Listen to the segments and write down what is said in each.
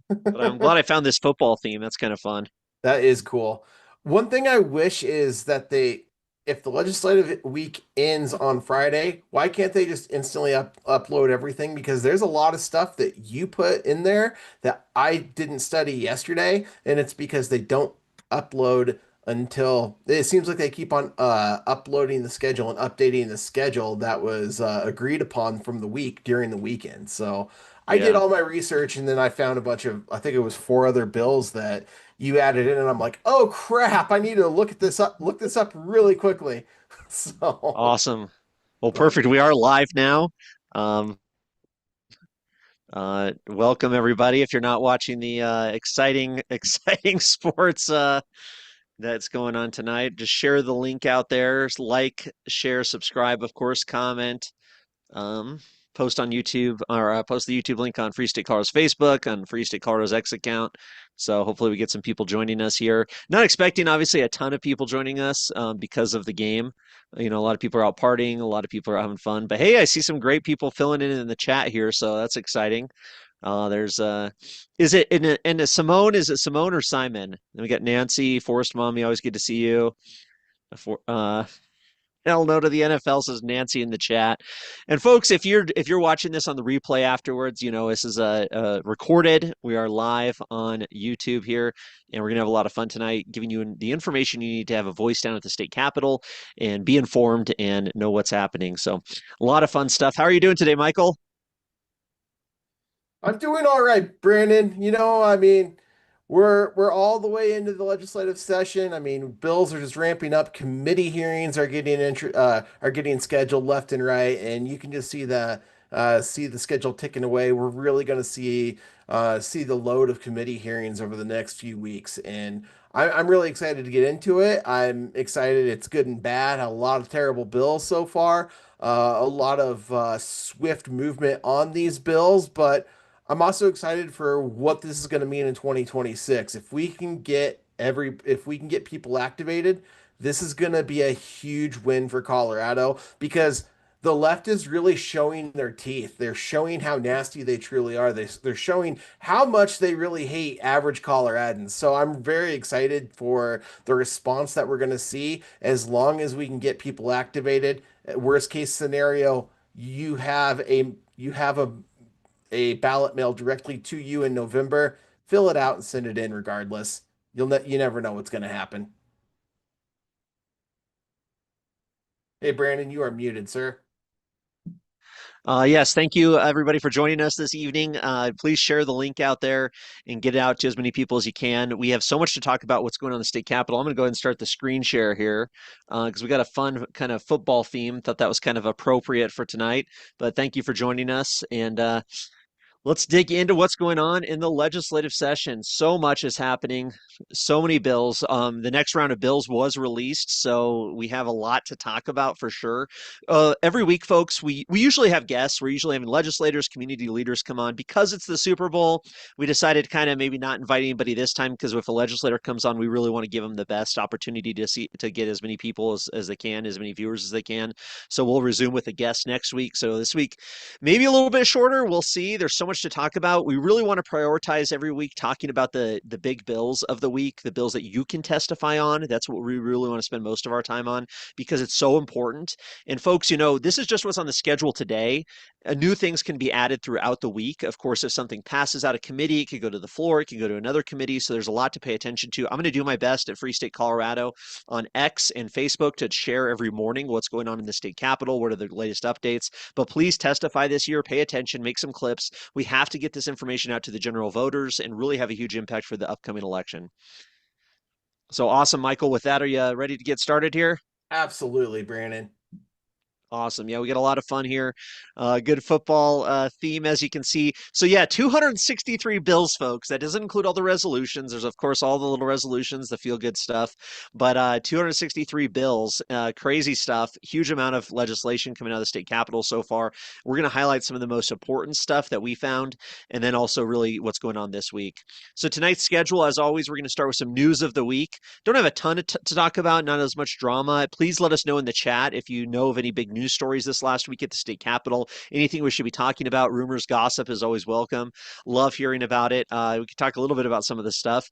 But I'm glad I found this football theme. That's kind of fun. That is cool. One thing I wish is that if the legislative week ends on Friday, why can't they just instantly upload everything? Because there's a lot of stuff that you put in there that I didn't study yesterday, and it's because they don't upload until it seems like they keep on uploading the schedule and updating the schedule that was agreed upon from the week during the weekend. So I did Yeah. all my research and then I found a bunch of, I think it was four other bills that you added in, and I'm like, oh crap, I need to look this up really quickly. So, Awesome. Well, but perfect. We are live now. Um, welcome everybody. If you're not watching the exciting, exciting sports that's going on tonight, just share the link out there. Like, share, subscribe, of course, comment. Um, Post on YouTube or post the YouTube link on Free State Colorado's Facebook, on Free State Colorado's X account. So hopefully we get some people joining us here. Not expecting obviously a ton of people joining us because of the game. You know, a lot of people are out partying, a lot of people are having fun. But hey, I see some great people filling in the chat here, so that's exciting. There's is it in Simone? Is it Simone or Simon? Then we got Nancy, Forest Mommy. Always good to see you. For Hell no to the NFL, says Nancy in the chat. And folks, if you're watching this on the replay afterwards, you know this is a recorded. We are live on YouTube here, and we're gonna have a lot of fun tonight, giving you the information you need to have a voice down at the state capitol and be informed and know what's happening. So, a lot of fun stuff. How are you doing today, Michael? I'm doing all right, Brandon. I mean, we're all the way into the legislative session. I mean, bills are just ramping up. Committee hearings are getting scheduled left and right, and you can just see the schedule ticking away. We're really going to see the load of committee hearings over the next few weeks, and I'm really excited to get into it. I'm excited. It's good and bad. A lot of terrible bills so far. A lot of swift movement on these bills, but I'm also excited for what this is going to mean in 2026. If we can get people activated, this is going to be a huge win for Colorado because the left is really showing their teeth. They're showing how nasty they truly are. They're showing how much they really hate average Coloradans. So I'm very excited for the response that we're going to see as long as we can get people activated. Worst case scenario, you have a ballot mailed directly to you in November. Fill it out and send it in regardless. You never know what's going to happen. Hey Brandon, you are muted, sir. Yes, thank you everybody for joining us this evening. Please share the link out there and get it out to as many people as you can. We have so much to talk about what's going on in the state capitol. I'm going to go ahead and start the screen share here because we got a fun kind of football theme. Thought that was kind of appropriate for tonight. But thank you for joining us, and let's dig into what's going on in the legislative session. So much is happening, so many bills. The next round of bills was released, so we have a lot to talk about for sure. Every week, folks, we usually have guests. We're usually having legislators, community leaders come on because it's the Super Bowl. We decided kind of maybe not invite anybody this time because if a legislator comes on, we really want to give them the best opportunity to get as many people as they can, as many viewers as they can. So we'll resume with a guest next week. So this week maybe a little bit shorter. We'll see. There's so much to talk about. We really want to prioritize every week talking about the big bills of the week, the bills that you can testify on. That's what we really want to spend most of our time on because it's so important. And folks, you know, this is just what's on the schedule today. New things can be added throughout the week. Of course, if something passes out of committee, it could go to the floor, it can go to another committee. So there's a lot to pay attention to. I'm going to do my best at Free State Colorado on X and Facebook to share every morning what's going on in the state capitol, what are the latest updates. But please testify this year, pay attention, make some clips. We have to get this information out to the general voters and really have a huge impact for the upcoming election. So awesome, Michael. With that, are you ready to get started here? Absolutely, Brandon. Awesome. Yeah, we get a lot of fun here. Good football theme, as you can see. So, yeah, 263 bills, folks. That doesn't include all the resolutions. There's, of course, all the little resolutions, the feel good stuff. But 263 bills, crazy stuff. Huge amount of legislation coming out of the state capitol so far. We're going to highlight some of the most important stuff that we found, and then also really what's going on this week. So, tonight's schedule, as always, we're going to start with some news of the week. Don't have a ton to talk about, not as much drama. Please let us know in the chat if you know of any big news news stories this last week at the state capitol. Anything we should be talking about, rumors, gossip is always welcome. Love hearing about it. We could talk a little bit about some of this stuff.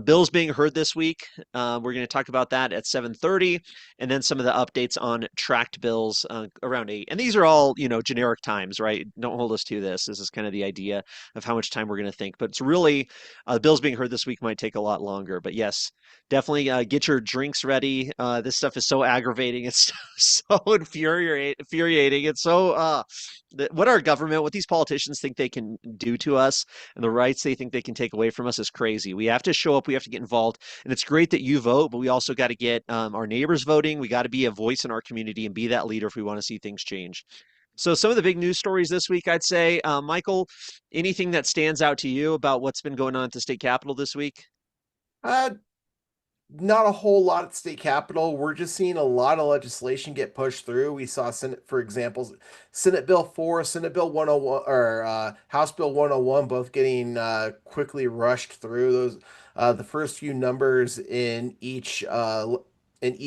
Bills being heard this week. We're going to talk about that at 7:30, and then some of the updates on tracked bills around 8. And these are all, generic times, right? Don't hold us to this. This is kind of the idea of how much time we're going to think. But it's really, the bills being heard this week might take a lot longer. But yes, definitely get your drinks ready. This stuff is so aggravating. It's so infuriating. It's so, what our government, what these politicians think they can do to us, and the rights they think they can take away from us is crazy. We have to show up. We have to get involved. And it's great that you vote, but we also got to get our neighbors voting. We got to be a voice in our community and be that leader if we want to see things change. So some of the big news stories this week, I'd say, Michael, anything that stands out to you about what's been going on at the state capitol this week? Uh, Not a whole lot at the state capitol. We're just seeing a lot of legislation get pushed through. We saw Senate, for example, Senate Bill 4, Senate Bill 101, or House Bill 101, both getting quickly rushed through. Those the first few numbers in each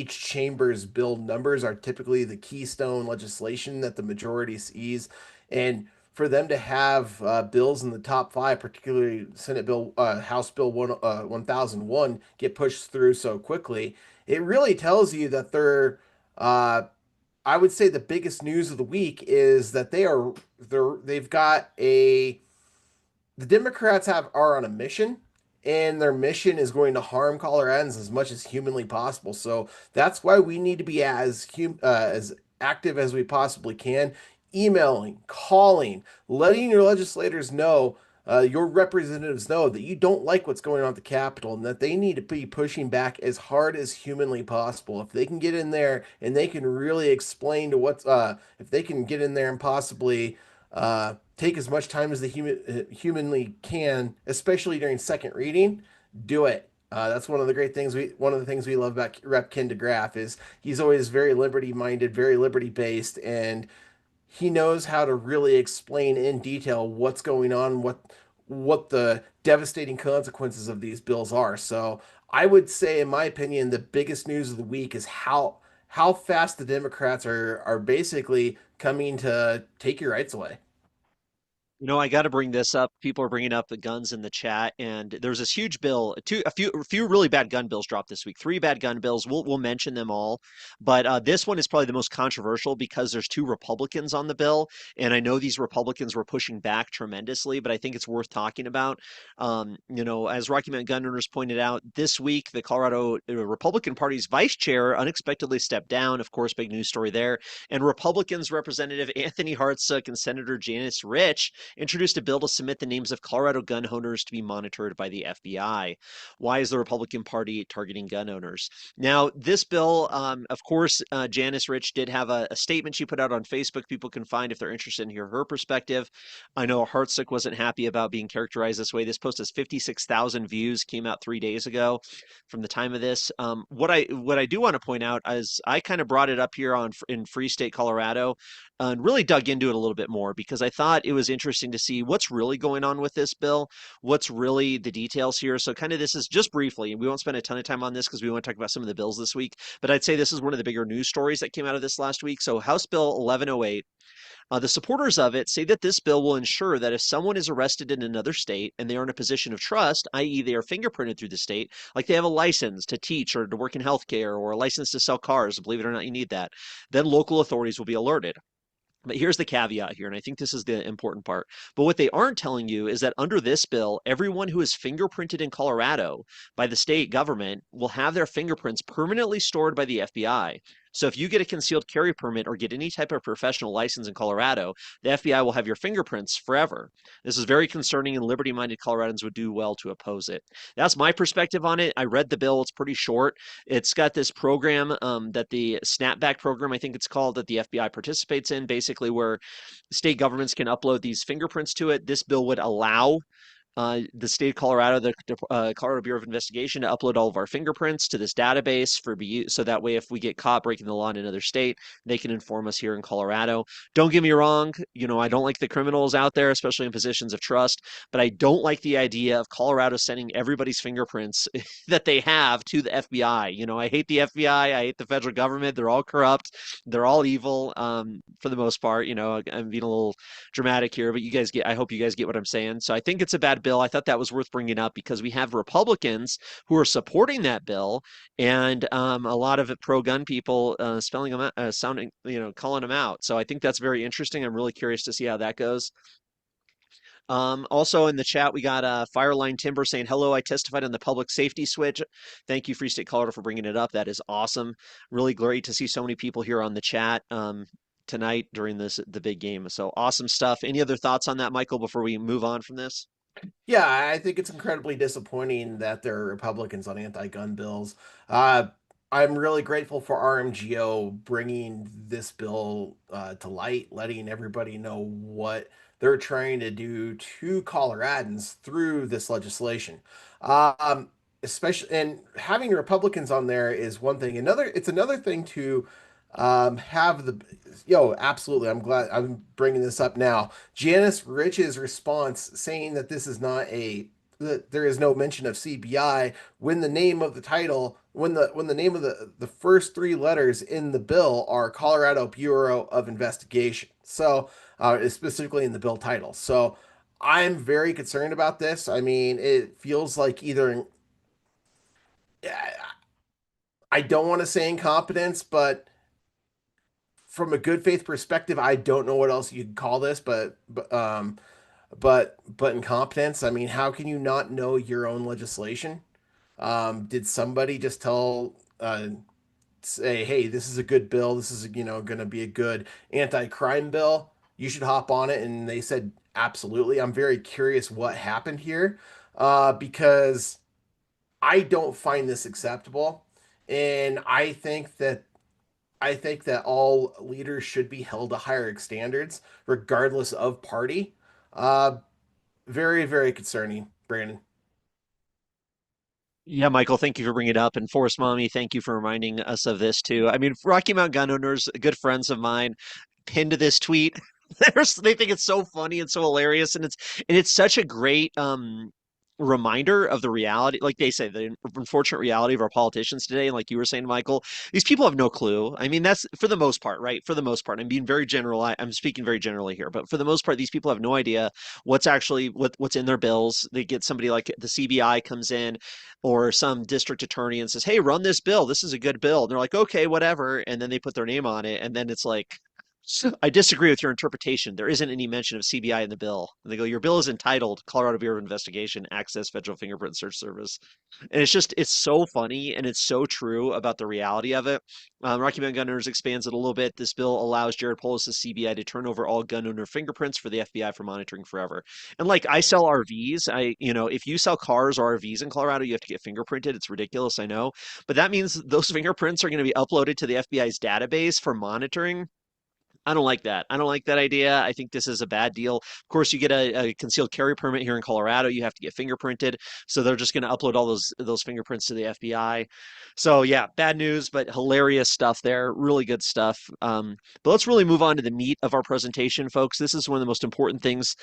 chamber's bill numbers are typically the keystone legislation that the majority sees, and for them to have bills in the top five, particularly Senate Bill, House Bill 1001, get pushed through so quickly, it really tells you that they're. I would say the biggest news of the week is that they've got a the Democrats are on a mission, and their mission is going to harm Coloradans as much as humanly possible. So that's why we need to be as active as we possibly can, emailing, calling, letting your legislators know. Your representatives know that you don't like what's going on at the Capitol and that they need to be pushing back as hard as humanly possible. If they can get in there and they can really explain to if they can get in there and possibly take as much time as they humanly can, especially during second reading, do it. That's one of the things we love about Rep. Ken DeGraff is he's always very liberty minded, very liberty based, and he knows how to really explain in detail what's going on, what the devastating consequences of these bills are. So I would say, in my opinion, the biggest news of the week is how fast the Democrats are basically coming to take your rights away. I got to bring this up. People are bringing up the guns in the chat, and there's this huge bill. A few really bad gun bills dropped this week. Three bad gun bills. We'll mention them all, but this one is probably the most controversial because there's two Republicans on the bill, and I know these Republicans were pushing back tremendously, but I think it's worth talking about. As Rocky Mountain Gun Owners pointed out this week, the Colorado Republican Party's vice chair unexpectedly stepped down. Of course, big news story there. And Republicans Representative Anthony Hartsook and Senator Janice Rich introduced a bill to submit the names of Colorado gun owners to be monitored by the FBI. Why is the Republican Party targeting gun owners? Now, this bill, of course, Janice Rich did have a statement she put out on Facebook. People can find if they're interested in hear her perspective. I know Hartsook wasn't happy about being characterized this way. This post has 56,000 views, came out 3 days ago from the time of this. What I do want to point out is I kind of brought it up here in Free State, Colorado, and really dug into it a little bit more because I thought it was interesting to see what's really going on with this bill, what's really the details here. So kind of this is just briefly, and we won't spend a ton of time on this because we want to talk about some of the bills this week, but I'd say this is one of the bigger news stories that came out of this last week. So House Bill 1108, the supporters of it say that this bill will ensure that if someone is arrested in another state and they are in a position of trust, i.e., they are fingerprinted through the state, like they have a license to teach or to work in healthcare or a license to sell cars, believe it or not, you need that, then local authorities will be alerted. But here's the caveat here, and I think this is the important part. But what they aren't telling you is that under this bill, everyone who is fingerprinted in Colorado by the state government will have their fingerprints permanently stored by the FBI. So if you get a concealed carry permit or get any type of professional license in Colorado, the FBI will have your fingerprints forever. This is very concerning, and liberty-minded Coloradans would do well to oppose it. That's my perspective on it. I read the bill. It's pretty short. It's got this program that the Snapback program, I think it's called, that the FBI participates in, basically where state governments can upload these fingerprints to it. This bill would allow the state of Colorado, the Colorado Bureau of Investigation, to upload all of our fingerprints to this database so that way, if we get caught breaking the law in another state, they can inform us here in Colorado. Don't get me wrong, I don't like the criminals out there, especially in positions of trust, but I don't like the idea of Colorado sending everybody's fingerprints that they have to the FBI. I hate the FBI. I hate the federal government. They're all corrupt. They're all evil, for the most part. I'm being a little dramatic here, but I hope you guys get what I'm saying. So I think it's a bad bill. I thought that was worth bringing up because we have Republicans who are supporting that bill, and a lot of it pro-gun people spelling them out, sounding, calling them out. So I think that's very interesting. I'm really curious to see how that goes. Also in the chat, we got Fireline Timber saying, hello, I testified on the public safety switch. Thank you, Free State Colorado, for bringing it up. That is awesome. Really great to see so many people here on the chat tonight during the big game. So awesome stuff. Any other thoughts on that, Michael, before we move on from this? Yeah, I think it's incredibly disappointing that there are Republicans on anti-gun bills. Uh, I'm really grateful for RMGO bringing this bill to light, letting everybody know what they're trying to do to Coloradans through this legislation. Um, Especially, and having Republicans on there is one thing. It's another thing to have absolutely. I'm glad I'm bringing this up now. Janice Rich's response saying that this is not that there is no mention of CBI when the name of the title when the name of the first three letters in the bill are Colorado Bureau of Investigation. So specifically in the bill title. So I'm very concerned about this. I mean, it feels like either I don't want to say incompetence, but from a good faith perspective, I don't know what else you could call this, but incompetence. I mean, how can you not know your own legislation? Did somebody just say, hey, this is a good bill. This is going to be a good anti-crime bill. You should hop on it, and they said absolutely. I'm very curious what happened here, because I don't find this acceptable, and I think that all leaders should be held to higher standards, regardless of party. Uh, Very, very concerning, Brandon. Yeah, Michael, thank you for bringing it up. And Forest Mommy, thank you for reminding us of this too. I mean, Rocky Mountain gun owners, good friends of mine, pinned to this tweet. They think it's so funny and so hilarious, and it's such a great reminder of the reality. Like they say, the unfortunate reality of our politicians today. And like you were saying, Michael, these people have no clue. I mean, that's for the most part, right? For the most part, I'm being very general. I'm speaking very generally here, but for the most part, these people have no idea what's in their bills. They get somebody like the CBI comes in, or some district attorney, and says, "Hey, run this bill. This is a good bill." And they're like, "Okay, whatever." And then they put their name on it, and then it's like, I disagree with your interpretation. There isn't any mention of CBI in the bill. And they go, your bill is entitled Colorado Bureau of Investigation Access Federal Fingerprint Search Service. And it's so funny and it's so true about the reality of it. Rocky Mountain Gun Owners expands it a little bit. This bill allows Jared Polis' CBI to turn over all gun owner fingerprints for the FBI for monitoring forever. And like I sell RVs, if you sell cars or RVs in Colorado, you have to get fingerprinted. It's ridiculous, I know. But that means those fingerprints are going to be uploaded to the FBI's database for monitoring. I don't like that. I don't like that idea. I think this is a bad deal. Of course, you get a concealed carry permit here in Colorado. You have to get fingerprinted. So they're just going to upload all those fingerprints to the FBI. So yeah, bad news, but hilarious stuff there. Really good stuff. But let's really move on to the meat of our presentation, folks. This is one of the most important things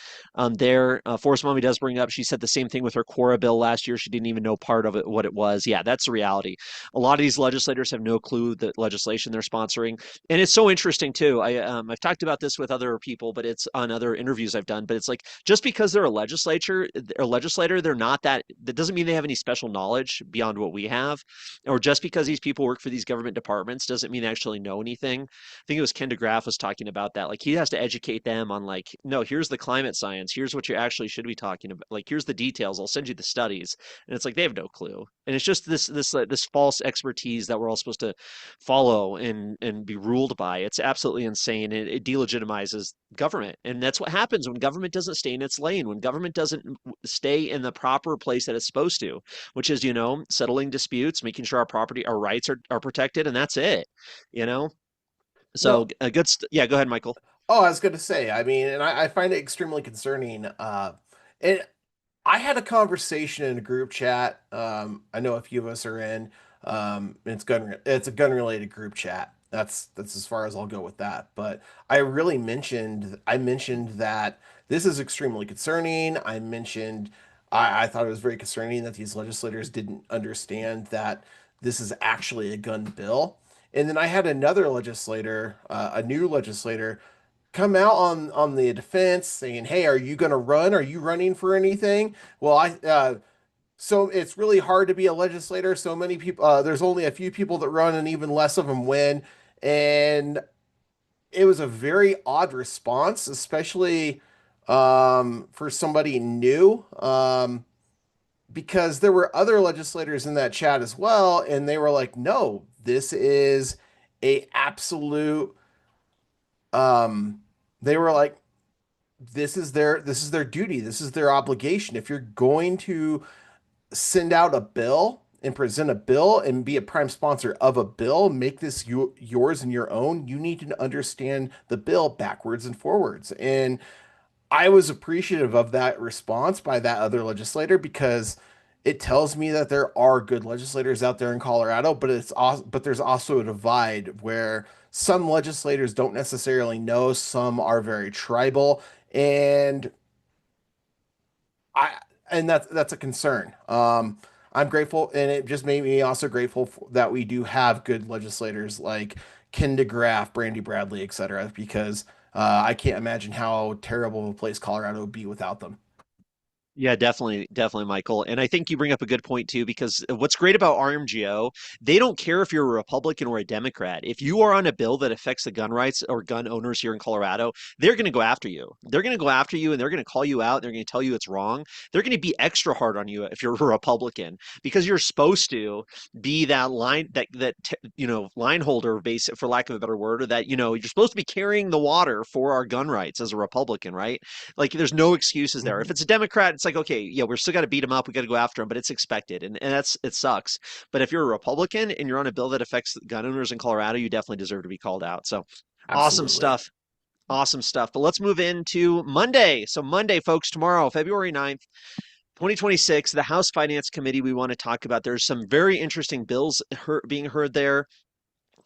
there. Forrest Mommy does bring up, she said the same thing with her Cora bill last year. She didn't even know part of it, what it was. Yeah, that's the reality. A lot of these legislators have no clue the legislation they're sponsoring. And it's so interesting too. I've talked about this with other people, but it's on other interviews I've done. But it's like just because they're a legislator, they're not that. That doesn't mean they have any special knowledge beyond what we have, or just because these people work for these government departments doesn't mean they actually know anything. I think it was Ken DeGraff was talking about that. Like he has to educate them on like, no, here's the climate science. Here's what you actually should be talking about. Like here's the details. I'll send you the studies, and it's like they have no clue. And it's just this false expertise that we're all supposed to follow and be ruled by. It's absolutely insane. It delegitimizes government. And that's what happens when government doesn't stay in its lane, when government doesn't stay in the proper place that it's supposed to, which is, settling disputes, making sure our rights are protected, and that's it, you know? So No, yeah, go ahead, Michael. oh, I was going to say, I mean, and I find it extremely concerning. And I had a conversation in a group chat. I know a few of us are in. It's a gun related group chat. That's as far as I'll go with that. But I mentioned that this is extremely concerning. I thought it was very concerning that these legislators didn't understand that this is actually a gun bill. And then I had another legislator, a new legislator, come out on the defense saying, "Hey, are you going to run? Are you running for anything?" Well, I so it's really hard to be a legislator. So many people, there's only a few people that run, and even less of them win. And it was a very odd response, especially for somebody new, because there were other legislators in that chat as well, and they were like, "No, this is a absolute." Um, they were like, this is their duty. This is their obligation. If you're going to send out a bill and present a bill and be a prime sponsor of a bill, make this yours and your own. You need to understand the bill backwards and forwards. And I was appreciative of that response by that other legislator because it tells me that there are good legislators out there in Colorado, but there's also a divide where some legislators don't necessarily know, some are very tribal, and I and that's a concern. I'm grateful, and it just made me also grateful that we do have good legislators like Ken DeGraff, Brandy Bradley, etc. Because I can't imagine how terrible of a place Colorado would be without them. Yeah, definitely, definitely, Michael. And I think you bring up a good point too, because what's great about RMGO, they don't care if you're a Republican or a Democrat. If you are on a bill that affects the gun rights or gun owners here in Colorado, they're going to go after you. They're going to go after you and they're going to call you out. And they're going to tell you it's wrong. They're going to be extra hard on you if you're a Republican because you're supposed to be that line holder, base for lack of a better word, or that you're supposed to be carrying the water for our gun rights as a Republican, right? Like there's no excuses there. If Mhm. it's a Democrat, it's like, okay, yeah, we're still got to beat him up. We got to go after him, but it's expected. And it sucks. But if you're a Republican and you're on a bill that affects gun owners in Colorado, you definitely deserve to be called out. So awesome Absolutely. stuff. Awesome stuff. But let's move into Monday. So Monday, folks, tomorrow, February 9th, 2026, the House Finance Committee, we want to talk about. There's some very interesting bills being heard there.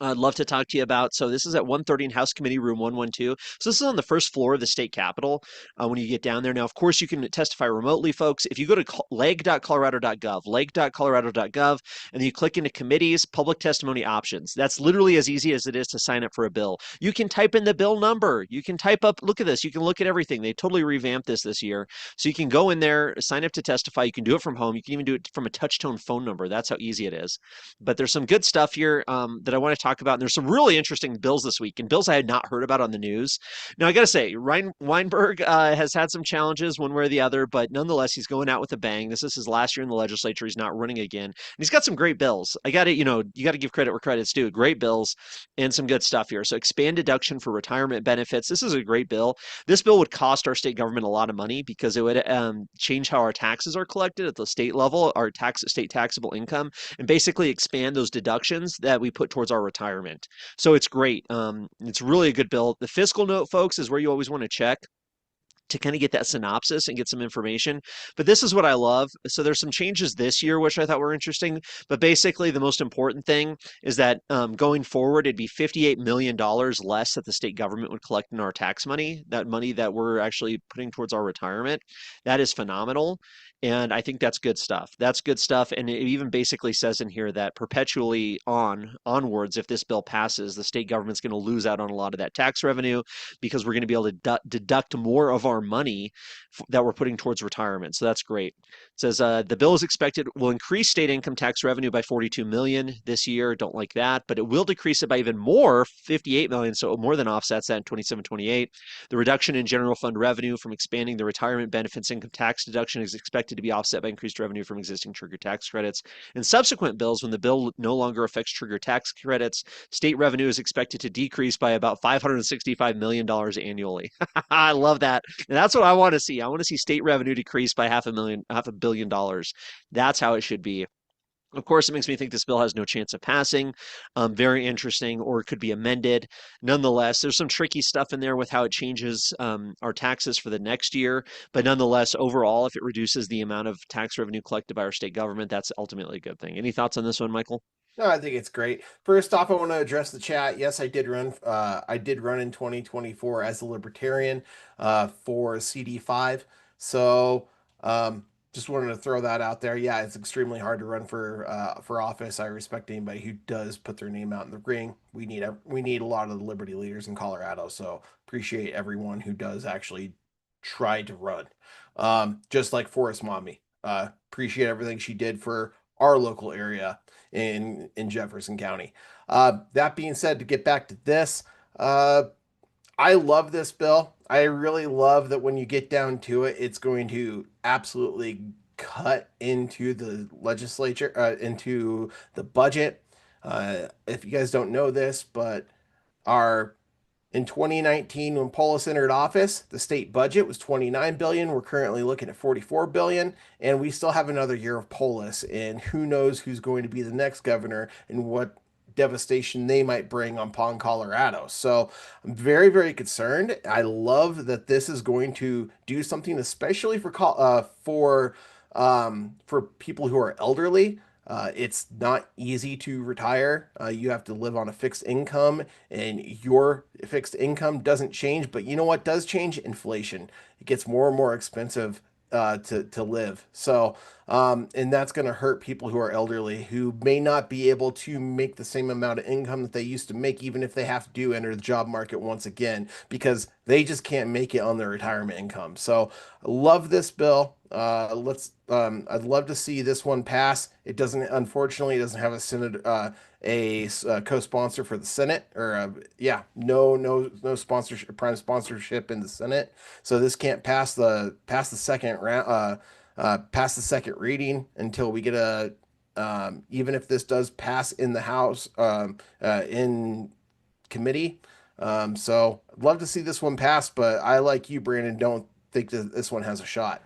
I'd love to talk to you about. So this is at 1:30 in House Committee Room 112. So this is on the first floor of the state capitol when you get down there. Now, of course, you can testify remotely, folks. If you go to leg.colorado.gov, leg.colorado.gov, and you click into committees, public testimony options, that's literally as easy as it is to sign up for a bill. You can type in the bill number. You can type up, look at this. You can look at everything. They totally revamped this year. So you can go in there, sign up to testify. You can do it from home. You can even do it from a touch tone phone number. That's how easy it is. But there's some good stuff here that I want to talk about. And there's some really interesting bills this week and bills I had not heard about on the news. Now, I got to say, Ryan Weinberg has had some challenges one way or the other, but nonetheless, he's going out with a bang. This is his last year in the legislature. He's not running again. And he's got some great bills. You got to give credit where credit's due. Great bills and some good stuff here. So, expand deduction for retirement benefits. This is a great bill. This bill would cost our state government a lot of money because it would change how our taxes are collected at the state level, our state taxable income, and basically expand those deductions that we put towards our retirement. So it's great. It's really a good bill. The fiscal note, folks, is where you always want to check to kind of get that synopsis and get some information. But this is what I love. So there's some changes this year, which I thought were interesting. But basically, the most important thing is that going forward, it'd be $58 million less that the state government would collect in our tax money, that money that we're actually putting towards our retirement. That is phenomenal. And I think that's good stuff. That's good stuff. And it even basically says in here that perpetually onwards, if this bill passes, the state government's going to lose out on a lot of that tax revenue because we're going to be able to deduct more of our money that we're putting towards retirement. So that's great. It says the bill is expected will increase state income tax revenue by 42 million this year. Don't like that, but it will decrease it by even more, 58 million. So it more than offsets that in 27, 28. The reduction in general fund revenue from expanding the retirement benefits income tax deduction is expected to be offset by increased revenue from existing trigger tax credits. In subsequent bills, when the bill no longer affects trigger tax credits, state revenue is expected to decrease by about $565 million annually. I love that. And that's what I want to see. I want to see state revenue decrease by half a billion dollars. That's how it should be. Of course, it makes me think this bill has no chance of passing. Very interesting, or it could be amended. Nonetheless, there's some tricky stuff in there with how it changes our taxes for the next year. But nonetheless, overall, if it reduces the amount of tax revenue collected by our state government, that's ultimately a good thing. Any thoughts on this one, Michael? No, I think it's great. First off, I want to address the chat. Yes, I did run. I did run in 2024 as a libertarian for CD5. So, just wanted to throw that out there. Yeah, it's extremely hard to run for office. I respect anybody who does put their name out in the ring. We need a lot of the liberty leaders in Colorado. So appreciate everyone who does actually try to run. Just like Forrest Mommy. Appreciate everything she did for our local area in Jefferson County. That being said, to get back to this, uh, I love this bill. I really love that when you get down to it, it's going to absolutely cut into the legislature, into the budget. If you guys don't know this, but our in 2019, when Polis entered office, the state budget was 29 billion. We're currently looking at 44 billion, and we still have another year of Polis. And who knows who's going to be the next governor and what devastation they might bring upon Colorado. So I'm very, very concerned. I love that this is going to do something, especially for people who are elderly. It's not easy to retire. You have to live on a fixed income, and your fixed income doesn't change. But you know what does change? Inflation. It gets more and more expensive to live. So, and that's going to hurt people who are elderly who may not be able to make the same amount of income that they used to make, even if they have to enter the job market once again, because they just can't make it on their retirement income. So, I love this bill. I'd love to see this one pass. It doesn't, unfortunately, it doesn't have a Senate, co-sponsor for the Senate, or no sponsorship, prime sponsorship in the Senate. So this can't pass the second round, pass the second reading until we get a. Even if this does pass in the House, in committee. So I'd love to see this one pass, but I, like you, Brandon, don't think that this one has a shot.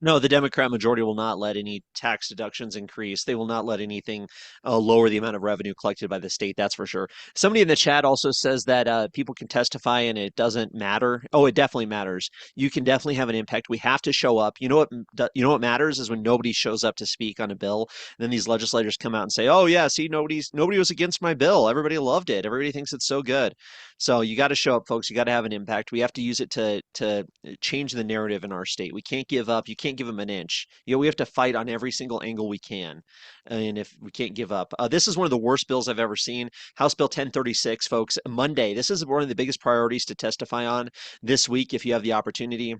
No, the Democrat majority will not let any tax deductions increase. They will not let anything lower the amount of revenue collected by the state. That's for sure. Somebody in the chat also says that people can testify and it doesn't matter. Oh, it definitely matters. You can definitely have an impact. We have to show up. You know what matters is when nobody shows up to speak on a bill. And then these legislators come out and say, "Oh yeah, see, nobody was against my bill. Everybody loved it. Everybody thinks it's so good." So you got to show up, folks. You got to have an impact. We have to use it to change the narrative in our state. We can't give up. You can't give them an inch. We have to fight on every single angle we can. And if we can't give up, this is one of the worst bills I've ever seen. House Bill 1036, folks. Monday. This is one of the biggest priorities to testify on this week if you have the opportunity.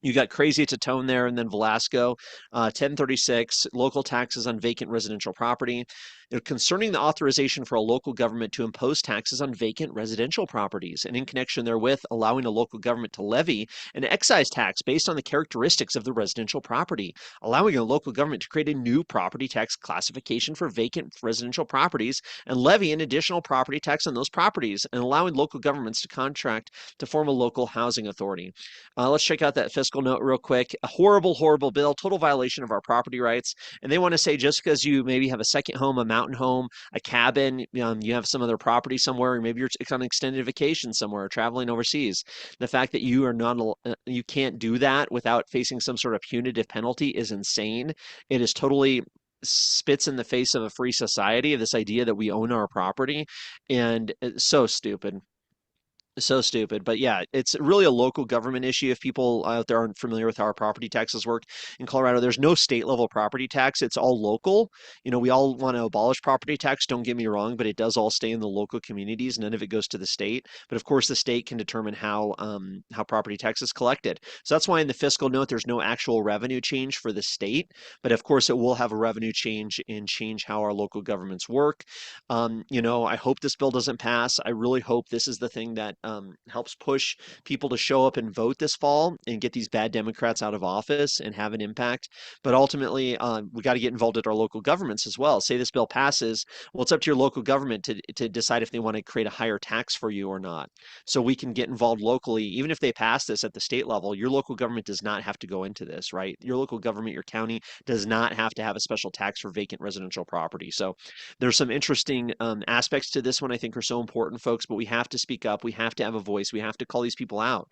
You got Crazy to Tone there, and then Velasco. 1036, local taxes on vacant residential property. Concerning the authorization for a local government to impose taxes on vacant residential properties, and in connection therewith, allowing a local government to levy an excise tax based on the characteristics of the residential property, allowing a local government to create a new property tax classification for vacant residential properties, and levy an additional property tax on those properties, and allowing local governments to contract to form a local housing authority. Let's check out that fiscal note real quick. A horrible, horrible bill, total violation of our property rights. And they want to say just because you maybe have a second home, a mountain home, a cabin, you have some other property somewhere, or maybe you're on an extended vacation somewhere, traveling overseas. The fact that you are not, you can't do that without facing some sort of punitive penalty is insane. It is totally spits in the face of a free society, of this idea that we own our property, and it's so stupid. So stupid. But yeah, it's really a local government issue. If people out there aren't familiar with how our property taxes work in Colorado, there's no state level property tax. It's all local. We all want to abolish property tax, don't get me wrong, but it does all stay in the local communities. None of it goes to the state. But of course, the state can determine how property tax is collected. So that's why in the fiscal note, there's no actual revenue change for the state. But of course, it will have a revenue change and change how our local governments work. I hope this bill doesn't pass. I really hope this is the thing that helps push people to show up and vote this fall and get these bad Democrats out of office and have an impact. But ultimately, we got to get involved at our local governments as well. Say this bill passes, well, it's up to your local government to decide if they want to create a higher tax for you or not. So we can get involved locally. Even if they pass this at the state level, your local government does not have to go into this, right? Your local government, your county does not have to have a special tax for vacant residential property. So there's some interesting aspects to this one I think are so important, folks, but we have to speak up. We have to have a voice. We have to call these people out.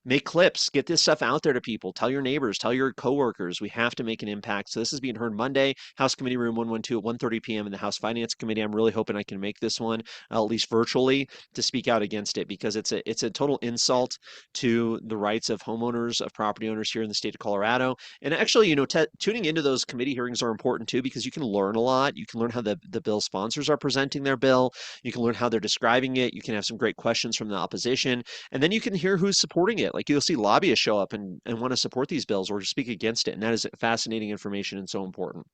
Make clips, get this stuff out there to people. Tell your neighbors, tell your coworkers. We have to make an impact. So this is being heard Monday, House Committee Room 112 at 1:30 p.m. in the House Finance Committee. I'm really hoping I can make this one, at least virtually, to speak out against it because it's a total insult to the rights of homeowners, of property owners here in the state of Colorado. And actually, tuning into those committee hearings are important too because you can learn a lot. You can learn how the bill sponsors are presenting their bill. You can learn how they're describing it. You can have some great questions from the opposition, and then you can hear who's supporting it. Like you'll see lobbyists show up and want to support these bills or speak against it, and that is fascinating information and so important.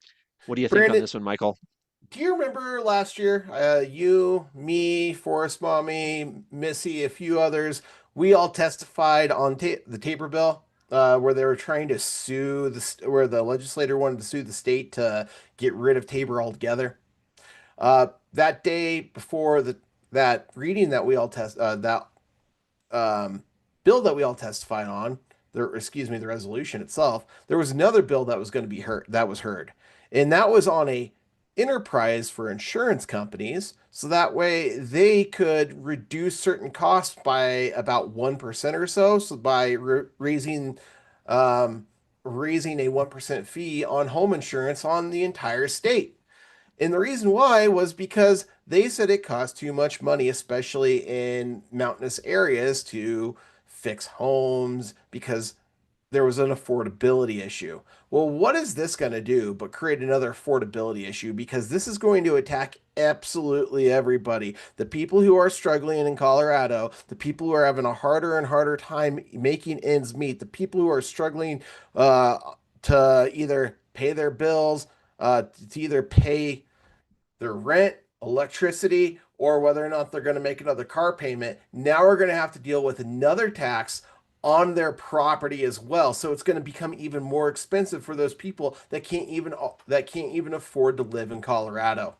What do you think on Brandon, this one, Michael? do you remember last year? You, me, Forest Mommy, Missy, a few others, we all testified on the Tabor bill, where they were trying to sue where the legislator wanted to sue the state to get rid of Tabor altogether. That day before that reading that we all that um, bill that we all testified on, the resolution itself, there was another bill that was going to be heard, and that was on a enterprise for insurance companies, so that way they could reduce certain costs by about 1% or so. So by um, raising a 1% fee on home insurance on the entire state. And the reason why was because they said it cost too much money, especially in mountainous areas, to fix homes because there was an affordability issue. Well, what is this going to do but create another affordability issue? Because this is going to attack absolutely everybody. The people who are struggling in Colorado, the people who are having a harder and harder time making ends meet, the people who are struggling uh, to either pay their bills, to either pay their rent, electricity, or whether or not they're going to make another car payment. Now we're going to have to deal with another tax on their property as well. So it's going to become even more expensive for those people that can't even afford to live in Colorado.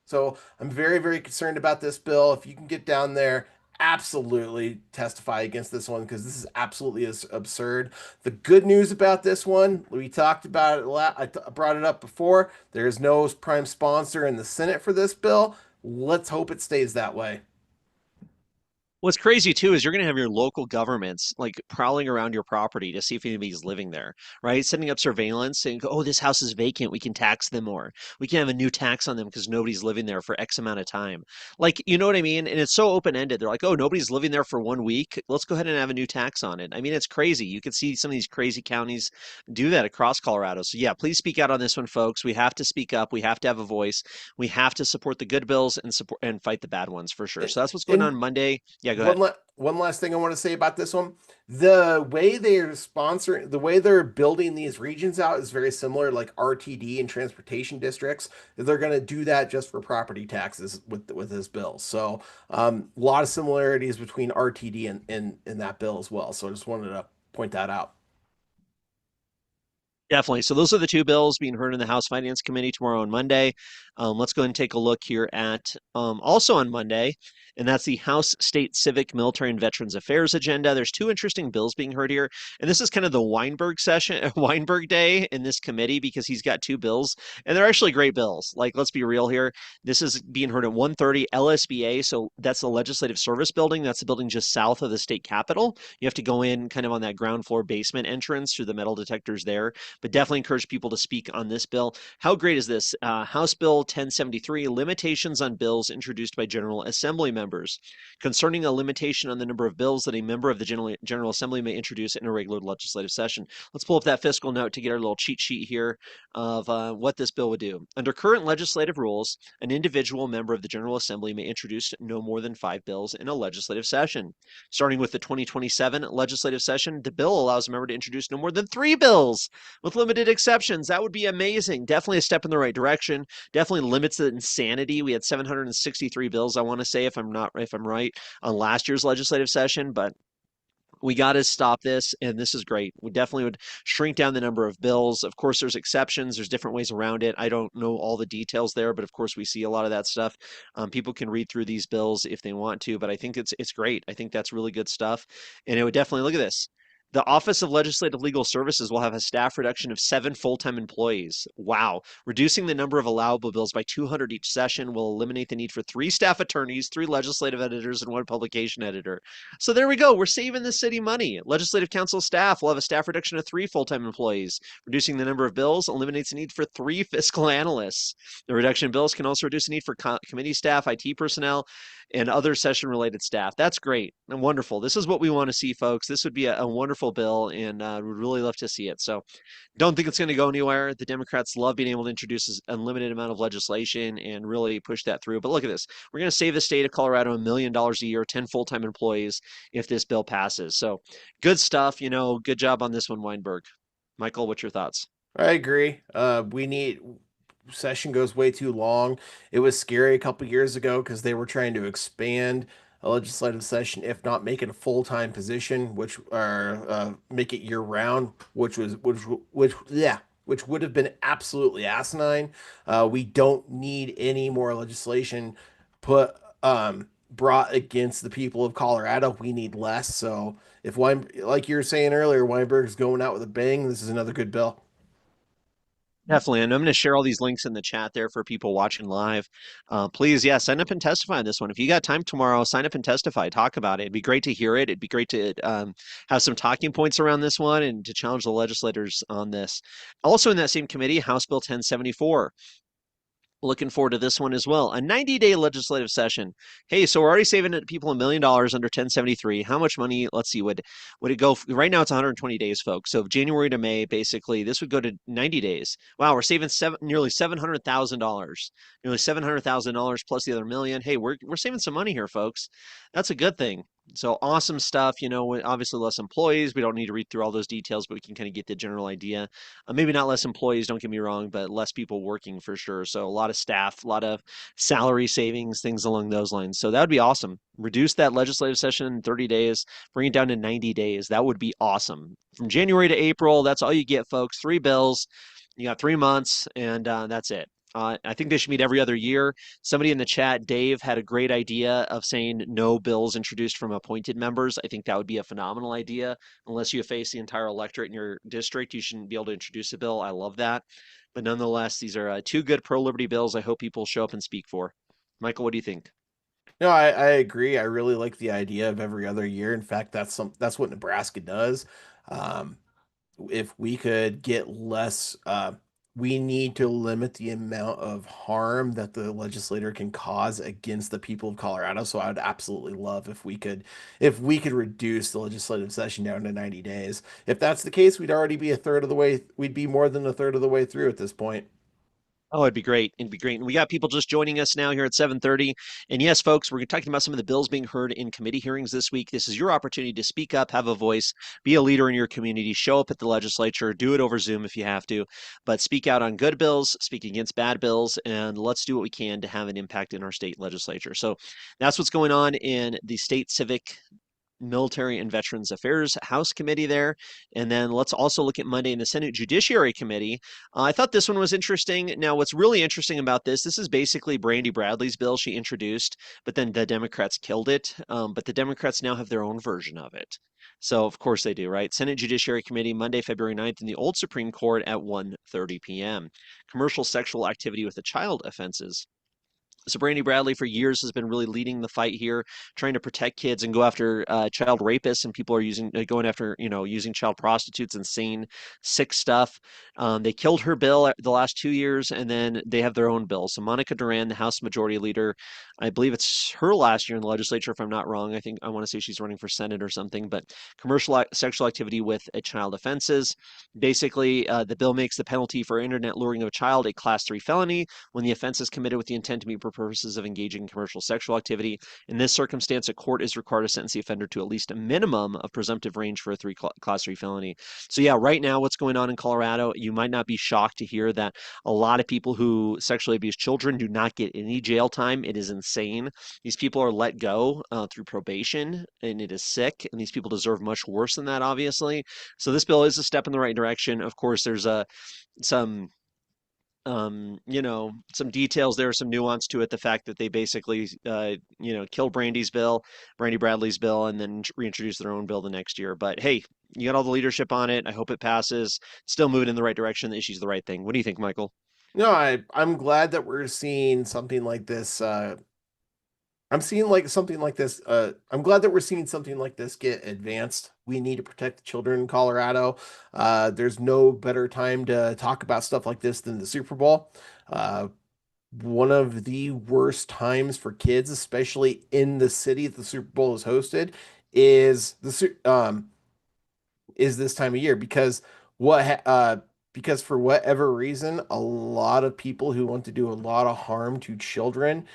So I'm very, very concerned about this bill. If you can get down there, absolutely testify against this one because this is absolutely absurd. The good news about this one, we talked about it a lot. I brought it up before. There is no prime sponsor in the Senate for this bill. Let's hope it stays that way. What's crazy too is you're going to have your local governments like prowling around your property to see if anybody's living there, right? Setting up surveillance and go, oh, this house is vacant. We can tax them more. We can have a new tax on them because nobody's living there for X amount of time. Like, you know what I mean? And it's so open-ended. They're like, oh, nobody's living there for 1 week. Let's go ahead and have a new tax on it. I mean, it's crazy. You can see some of these crazy counties do that across Colorado. So yeah, please speak out on this one, folks. We have to speak up. We have to have a voice. We have to support the good bills and support and fight the bad ones for sure. So that's what's going on And Monday. Yeah, go ahead. one last thing I want to say about this one. The way they're building these regions out is very similar, like RTD and transportation districts. They're going to do that just for property taxes with this bill. So a lot of similarities between RTD and that bill as well. So I just wanted to point that out. Definitely. So those are the two bills being heard in the House Finance Committee tomorrow and Monday. Let's go ahead and take a look here at also on Monday, and that's the House State Civic, Military, and Veterans Affairs agenda. There's two interesting bills being heard here, and this is kind of the Weinberg session, Weinberg day in this committee because he's got two bills, and they're actually great bills. Like, let's be real here. This is being heard at 1:30 LSBA, so that's the Legislative Service Building. That's the building just south of the state capitol. You have to go in kind of on that ground floor basement entrance through the metal detectors there, but definitely encourage people to speak on this bill. How great is this? House Bill 1073, limitations on bills introduced by General Assembly members. Concerning a limitation on the number of bills that a member of the General Assembly may introduce in a regular legislative session. Let's pull up that fiscal note to get our little cheat sheet here of what this bill would do. Under current legislative rules, an individual member of the General Assembly may introduce no more than 5 bills in a legislative session. Starting with the 2027 legislative session, the bill allows a member to introduce no more than 3 bills with limited exceptions. That would be amazing. Definitely a step in the right direction. Definitely limits the insanity. We had 763 bills, I want to say, if I'm right, on last year's legislative session, but we got to stop this, and this is great. We definitely would shrink down the number of bills. Of course, there's exceptions. There's different ways around it. I don't know all the details there, but of course, we see a lot of that stuff. People can read through these bills if they want to, but I think it's great. I think that's really good stuff, and it would definitely look at this. The Office of Legislative Legal Services will have a staff reduction of 7 full-time employees. Wow. Reducing the number of allowable bills by 200 each session will eliminate the need for 3 staff attorneys, 3 legislative editors, and 1 publication editor. So there we go. We're saving the city money. Legislative Council staff will have a staff reduction of 3 full-time employees. Reducing the number of bills eliminates the need for 3 fiscal analysts. The reduction in bills can also reduce the need for committee staff, IT personnel, and other session-related staff. That's great and wonderful. This is what we want to see, folks. This would be a wonderful bill, and we'd really love to see it. So don't think it's going to go anywhere. The Democrats love being able to introduce an unlimited amount of legislation and really push that through. But look at this. We're going to save the state of Colorado $1 million a year, 10 full-time employees if this bill passes. So good stuff. Good job on this one, Weinberg. Michael, what's your thoughts? I agree. We need session goes way too long. It was scary a couple years ago because they were trying to expand a legislative session, if not make it a full-time position, which or make it year-round, which would have been absolutely asinine. We don't need any more legislation put brought against the people of Colorado. We need less. So if like you were saying earlier, Weinberg's going out with a bang, this is another good bill. Definitely. And I'm going to share all these links in the chat there for people watching live. Please, yeah, sign up and testify on this one. If you got time tomorrow, sign up and testify. Talk about it. It'd be great to hear it. It'd be great to have some talking points around this one and to challenge the legislators on this. Also, in that same committee, House Bill 1074. Looking forward to this one as well. A 90-day legislative session. Hey, so we're already saving people $1 million under 1073. How much money? Let's see. Would it go? Right now, it's 120 days, folks. So January to May, basically, this would go to 90 days. Wow, we're saving nearly $700,000. Nearly $700,000 plus the other million. Hey, we're saving some money here, folks. That's a good thing. So awesome stuff. Obviously less employees. We don't need to read through all those details, but we can kind of get the general idea. Maybe not less employees, don't get me wrong, but less people working for sure. So a lot of staff, a lot of salary savings, things along those lines. So that would be awesome. Reduce that legislative session in 30 days, bring it down to 90 days. That would be awesome. From January to April, that's all you get, folks. 3 bills. You got 3 months, and that's it. I think they should meet every other year. Somebody in the chat, Dave, had a great idea of saying no bills introduced from appointed members. I think that would be a phenomenal idea. Unless you face the entire electorate in your district, you shouldn't be able to introduce a bill. I love that. But nonetheless, these are 2 good pro-liberty bills I hope people show up and speak for. Michael, what do you think? No, I agree. I really like the idea of every other year. In fact, that's what Nebraska does. Um, if we could get less, we need to limit the amount of harm that the legislator can cause against the people of Colorado. So I would absolutely love if we could reduce the legislative session down to 90 days. If that's the case, we'd already be a third of the way, we'd be more than a third of the way through at this point. Oh, it'd be great. It'd be great. And we got people just joining us now here at 7:30. And yes, folks, we're talking about some of the bills being heard in committee hearings this week. This is your opportunity to speak up, have a voice, be a leader in your community, show up at the legislature, do it over Zoom if you have to, but speak out on good bills, speak against bad bills, and let's do what we can to have an impact in our state legislature. So that's what's going on in the state civic Military and Veterans Affairs House Committee there. And then let's also look at Monday in the Senate Judiciary Committee. I thought this one was interesting. Now, what's really interesting about this is basically Brandy Bradley's bill she introduced, but then the Democrats killed it. But the Democrats now have their own version of it. So, of course they do, right? Senate Judiciary Committee, Monday, February 9th in the old Supreme Court at 1:30 p.m. Commercial sexual activity with the child offenses. So Brandy Bradley for years has been really leading the fight here, trying to protect kids and go after child rapists, and people are going after using child prostitutes, insane, sick stuff. They killed her bill the last 2 years, and then they have their own bill. So Monica Duran, the House Majority Leader, I believe it's her last year in the legislature, if I'm not wrong. I want to say she's running for Senate or something. But commercial sexual activity with a child offenses. Basically, the bill makes the penalty for internet luring of a child a Class 3 felony when the offense is committed with the intent to be purposes of engaging in commercial sexual activity. In this circumstance, a court is required to sentence the offender to at least a minimum of presumptive range for a class 3 felony. So yeah, right now, what's going on in Colorado, you might not be shocked to hear that a lot of people who sexually abuse children do not get any jail time. It is insane. These people are let go through probation, and it is sick. And these people deserve much worse than that, obviously. So this bill is a step in the right direction. Of course, there's some some details there, some nuance to it. The fact that they basically, killed Brandy Bradley's bill, and then reintroduced their own bill the next year. But hey, you got all the leadership on it. I hope it passes. Still moving in the right direction. The issue's the right thing. What do you think, Michael? No, I'm glad that we're seeing something like this. I'm seeing like something like this. I'm glad that we're seeing something like this get advanced. We need to protect the children in Colorado. There's no better time to talk about stuff like this than the Super Bowl. Uh, One of the worst times for kids, especially in the city that the Super Bowl is hosted, is is this time of year because for whatever reason, a lot of people who want to do a lot of harm to children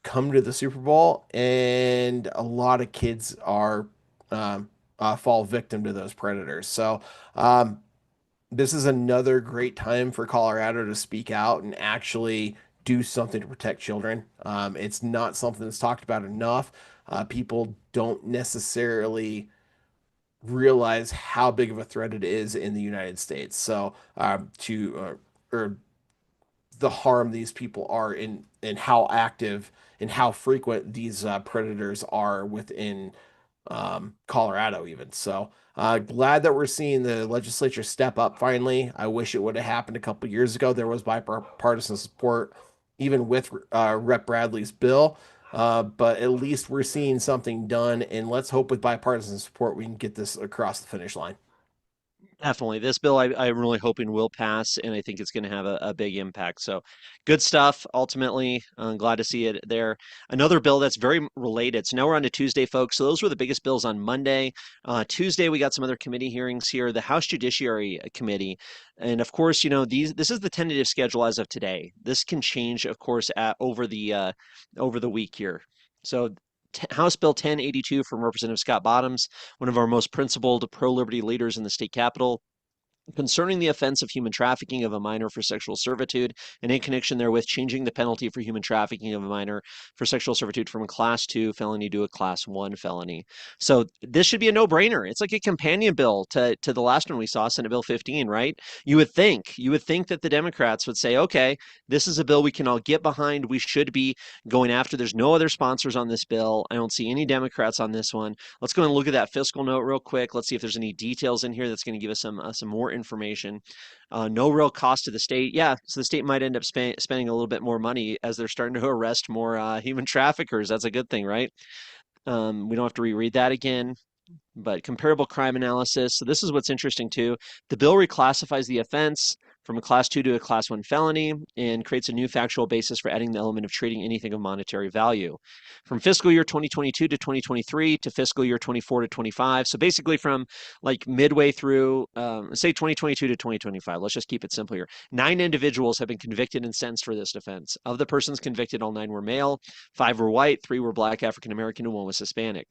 come to the Super Bowl, and a lot of kids are fall victim to those predators. So um, this is another great time for Colorado to speak out and actually do something to protect children. It's not something that's talked about enough. People don't necessarily realize how big of a threat it is in the United States. So or the harm these people are in and how active and how frequent these predators are within Colorado even. So glad that we're seeing the legislature step up finally. I wish it would have happened a couple years ago. There was bipartisan support even with Rep. Bradley's bill. But at least we're seeing something done, and let's hope with bipartisan support we can get this across the finish line. Definitely. This bill, I'm really hoping will pass, and I think it's going to have a big impact. So good stuff. Ultimately, I'm glad to see it there. Another bill that's very related. So now we're on to Tuesday, folks. So those were the biggest bills on Monday. Tuesday, we got some other committee hearings here. The House Judiciary Committee. And of course, this is the tentative schedule as of today. This can change, of course, over the week here. So House Bill 1082 from Representative Scott Bottoms, one of our most principled pro-liberty leaders in the state capitol, concerning the offense of human trafficking of a minor for sexual servitude, and in connection therewith, changing the penalty for human trafficking of a minor for sexual servitude from a class 2 felony to a class 1 felony. So this should be a no-brainer. It's like a companion bill to the last one we saw, Senate Bill 15, right? You would think that the Democrats would say, okay, this is a bill we can all get behind. We should be going after. There's no other sponsors on this bill. I don't see any Democrats on this one. Let's go and look at that fiscal note real quick. Let's see if there's any details in here that's going to give us some more information. No real cost to the state. Yeah, so the state might end up spending a little bit more money as they're starting to arrest more human traffickers. That's a good thing, right? We don't have to reread that again. But comparable crime analysis. So this is what's interesting too. The bill reclassifies the offense from a class 2 to a class 1 felony and creates a new factual basis for adding the element of trading anything of monetary value. From fiscal year 2022 to 2023 to fiscal year 24 to 25. So basically from like midway through, say 2022 to 2025. Let's just keep it simple here. 9 individuals have been convicted and sentenced for this offense. Of the persons convicted, all 9 were male, 5 were white, 3 were black, African American, and 1 was Hispanic.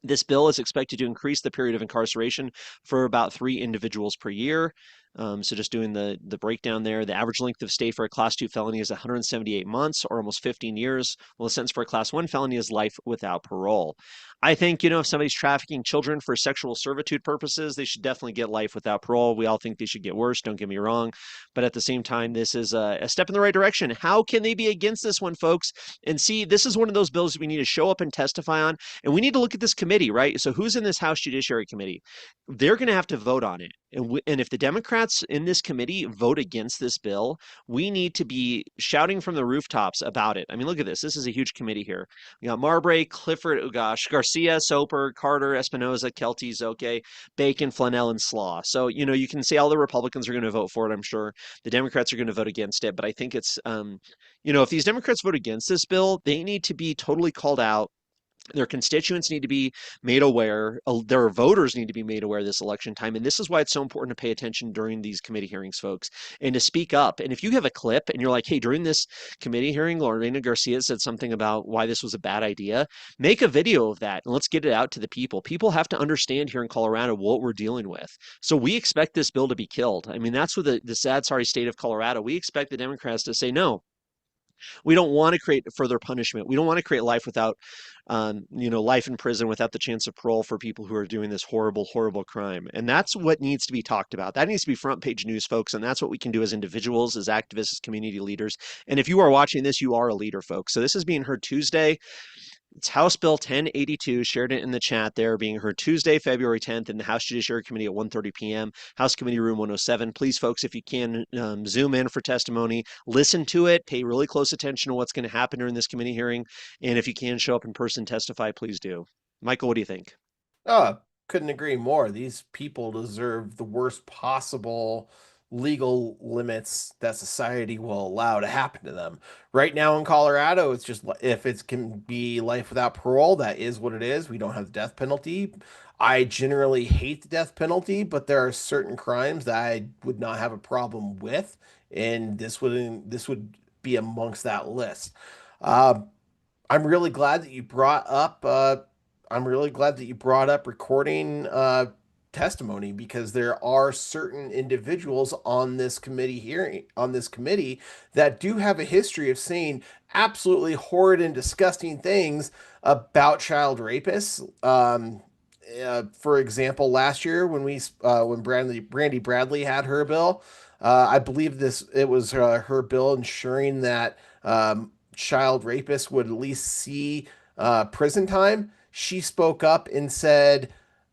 This bill is expected to increase the period of incarceration for about 3 individuals per year. So just doing the breakdown there, the average length of stay for a class 2 felony is 178 months or almost 15 years. Well, the sentence for a class 1 felony is life without parole. I think, if somebody's trafficking children for sexual servitude purposes, they should definitely get life without parole. We all think they should get worse, don't get me wrong. But at the same time, this is a step in the right direction. How can they be against this one, folks? And see, this is one of those bills we need to show up and testify on. And we need to look at this committee, right? So who's in this House Judiciary Committee? They're going to have to vote on it. And if the Democrats in this committee vote against this bill, we need to be shouting from the rooftops about it. I mean, look at this. This is a huge committee here. We got Marbury, Clifford, oh gosh, Garcia, Soper, Carter, Espinoza, Kelty, Zoke, Bacon, Flannel, and Slaw. So, you can say all the Republicans are going to vote for it, I'm sure. The Democrats are going to vote against it. But I think it's, if these Democrats vote against this bill, they need to be totally called out. Their constituents need to be made aware. Their voters need to be made aware this election time. And this is why it's so important to pay attention during these committee hearings, folks, and to speak up. And if you have a clip and you're like, hey, during this committee hearing, Lorena Garcia said something about why this was a bad idea, make a video of that and let's get it out to the people. People have to understand here in Colorado what we're dealing with. So we expect this bill to be killed. I mean, that's what the sad, sorry state of Colorado. We expect the Democrats to say, no, we don't want to create further punishment. We don't want to create life without, life in prison without the chance of parole for people who are doing this horrible, horrible crime. And that's what needs to be talked about. That needs to be front page news, folks. And that's what we can do as individuals, as activists, as community leaders. And if you are watching this, you are a leader, folks. So this is being heard Tuesday. It's House Bill 1082, shared it in the chat there, being heard Tuesday, February 10th in the House Judiciary Committee at 1:30 p.m., House Committee Room 107. Please, folks, if you can, zoom in for testimony, listen to it, pay really close attention to what's going to happen during this committee hearing, and if you can show up in person, testify, please do. Michael, what do you think? Oh, couldn't agree more. These people deserve the worst possible legal limits that society will allow to happen to them. Right now in Colorado, it's just if it can be life without parole, that is what it is. We don't have the death penalty. I generally hate the death penalty, but there are certain crimes that I would not have a problem with, and this would be amongst that list. Uh, I'm really glad that you brought up I'm really glad that you brought up recording testimony because there are certain individuals on this committee that do have a history of saying absolutely horrid and disgusting things about child rapists. For example, last year when Brandy Bradley had her bill, I believe this it was her bill ensuring that child rapists would at least see prison time.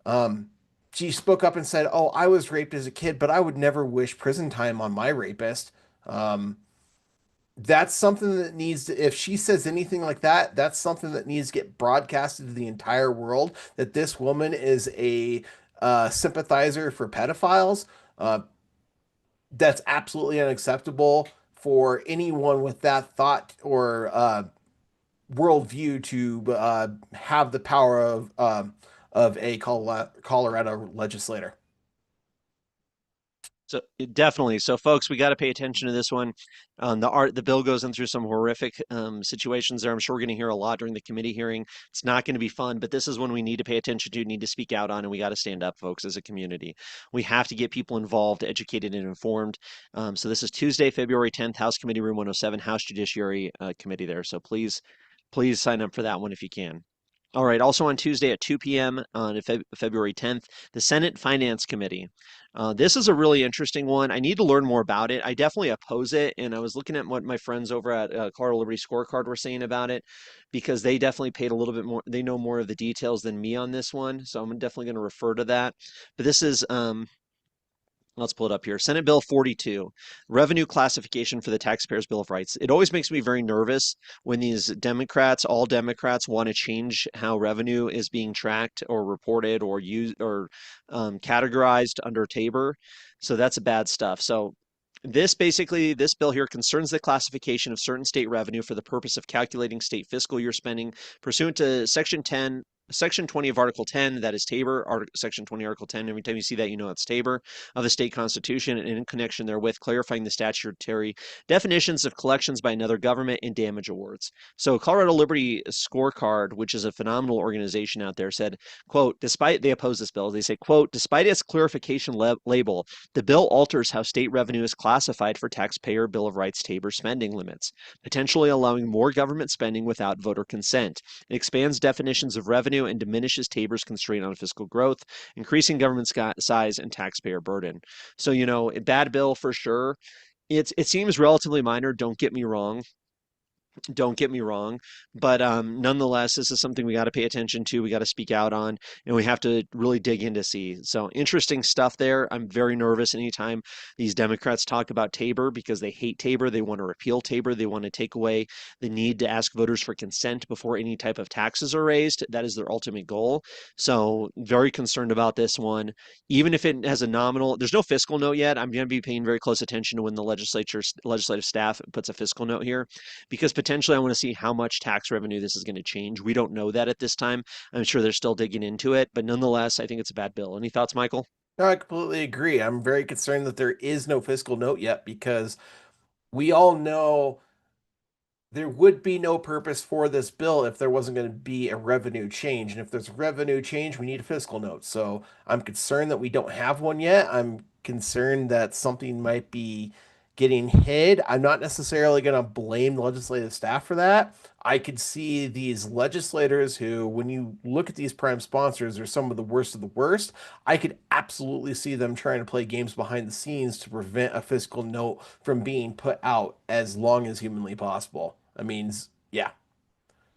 Um, she spoke up and said, "Oh, I was raped as a kid, but I would never wish prison time on my rapist." Um, that's something that needs to, if she says anything like that, that's something that needs to get broadcasted to the entire world that this woman is a sympathizer for pedophiles. Uh, that's absolutely unacceptable for anyone with that thought or worldview to have the power of a Colorado legislator. So definitely. So, folks, we got to pay attention to this one. The bill goes in through some horrific situations there. I'm sure we're going to hear a lot during the committee hearing. It's not going to be fun, but this is one we need to pay attention to, need to speak out on, and we got to stand up, folks, as a community. We have to get people involved, educated, and informed. So this is Tuesday, February 10th, House Committee Room 107, House Judiciary Committee there. So please sign up for that one if you can. All right. Also on Tuesday at 2 p.m. on February 10th, the Senate Finance Committee. This is a really interesting one. I need to learn more about it. I definitely oppose it, and I was looking at what my friends over at Colorado Liberty Scorecard were saying about it because they definitely paid a little bit more. They know more of the details than me on this one, so I'm definitely going to refer to that. But this is let's pull it up here. Senate Bill 42, revenue classification for the Taxpayers' Bill of Rights. It always makes me very nervous when these Democrats, all Democrats, want to change how revenue is being tracked or reported or used or categorized under Tabor. So that's bad stuff. So this bill here concerns the classification of certain state revenue for the purpose of calculating state fiscal year spending pursuant to Section 20 of Article 10, that is Tabor, Section 20, Article 10. Every time you see that, you know it's Tabor of the state constitution, and in connection therewith, clarifying the statutory definitions of collections by another government and damage awards. So Colorado Liberty Scorecard, which is a phenomenal organization out there, said, quote, they oppose this bill. They say, quote, despite its clarification label, the bill alters how state revenue is classified for taxpayer Bill of Rights Tabor spending limits, potentially allowing more government spending without voter consent. It expands definitions of revenue and diminishes Tabor's constraint on fiscal growth, increasing government size and taxpayer burden. So, a bad bill for sure. It seems relatively minor, don't get me wrong. Don't get me wrong, but nonetheless, this is something we got to pay attention to. We got to speak out on, and we have to really dig in to see. So interesting stuff there. I'm very nervous anytime these Democrats talk about Tabor because they hate Tabor. They want to repeal Tabor. They want to take away the need to ask voters for consent before any type of taxes are raised. That is their ultimate goal. So very concerned about this one. Even if it has a nominal, there's no fiscal note yet. I'm going to be paying very close attention to when the legislative staff puts a fiscal note here because potentially I want to see how much tax revenue this is going to change. We don't know that at this time. I'm sure they're still digging into it, but nonetheless, I think it's a bad bill. Any thoughts, Michael? No, I completely agree. I'm very concerned that there is no fiscal note yet because we all know there would be no purpose for this bill if there wasn't going to be a revenue change. And if there's a revenue change, we need a fiscal note. So I'm concerned that we don't have one yet. I'm concerned that something might be getting hid. I'm not necessarily going to blame the legislative staff for that. I could see these legislators who, when you look at these prime sponsors, are some of the worst of the worst. I could absolutely see them trying to play games behind the scenes to prevent a fiscal note from being put out as long as humanly possible. I mean, yeah,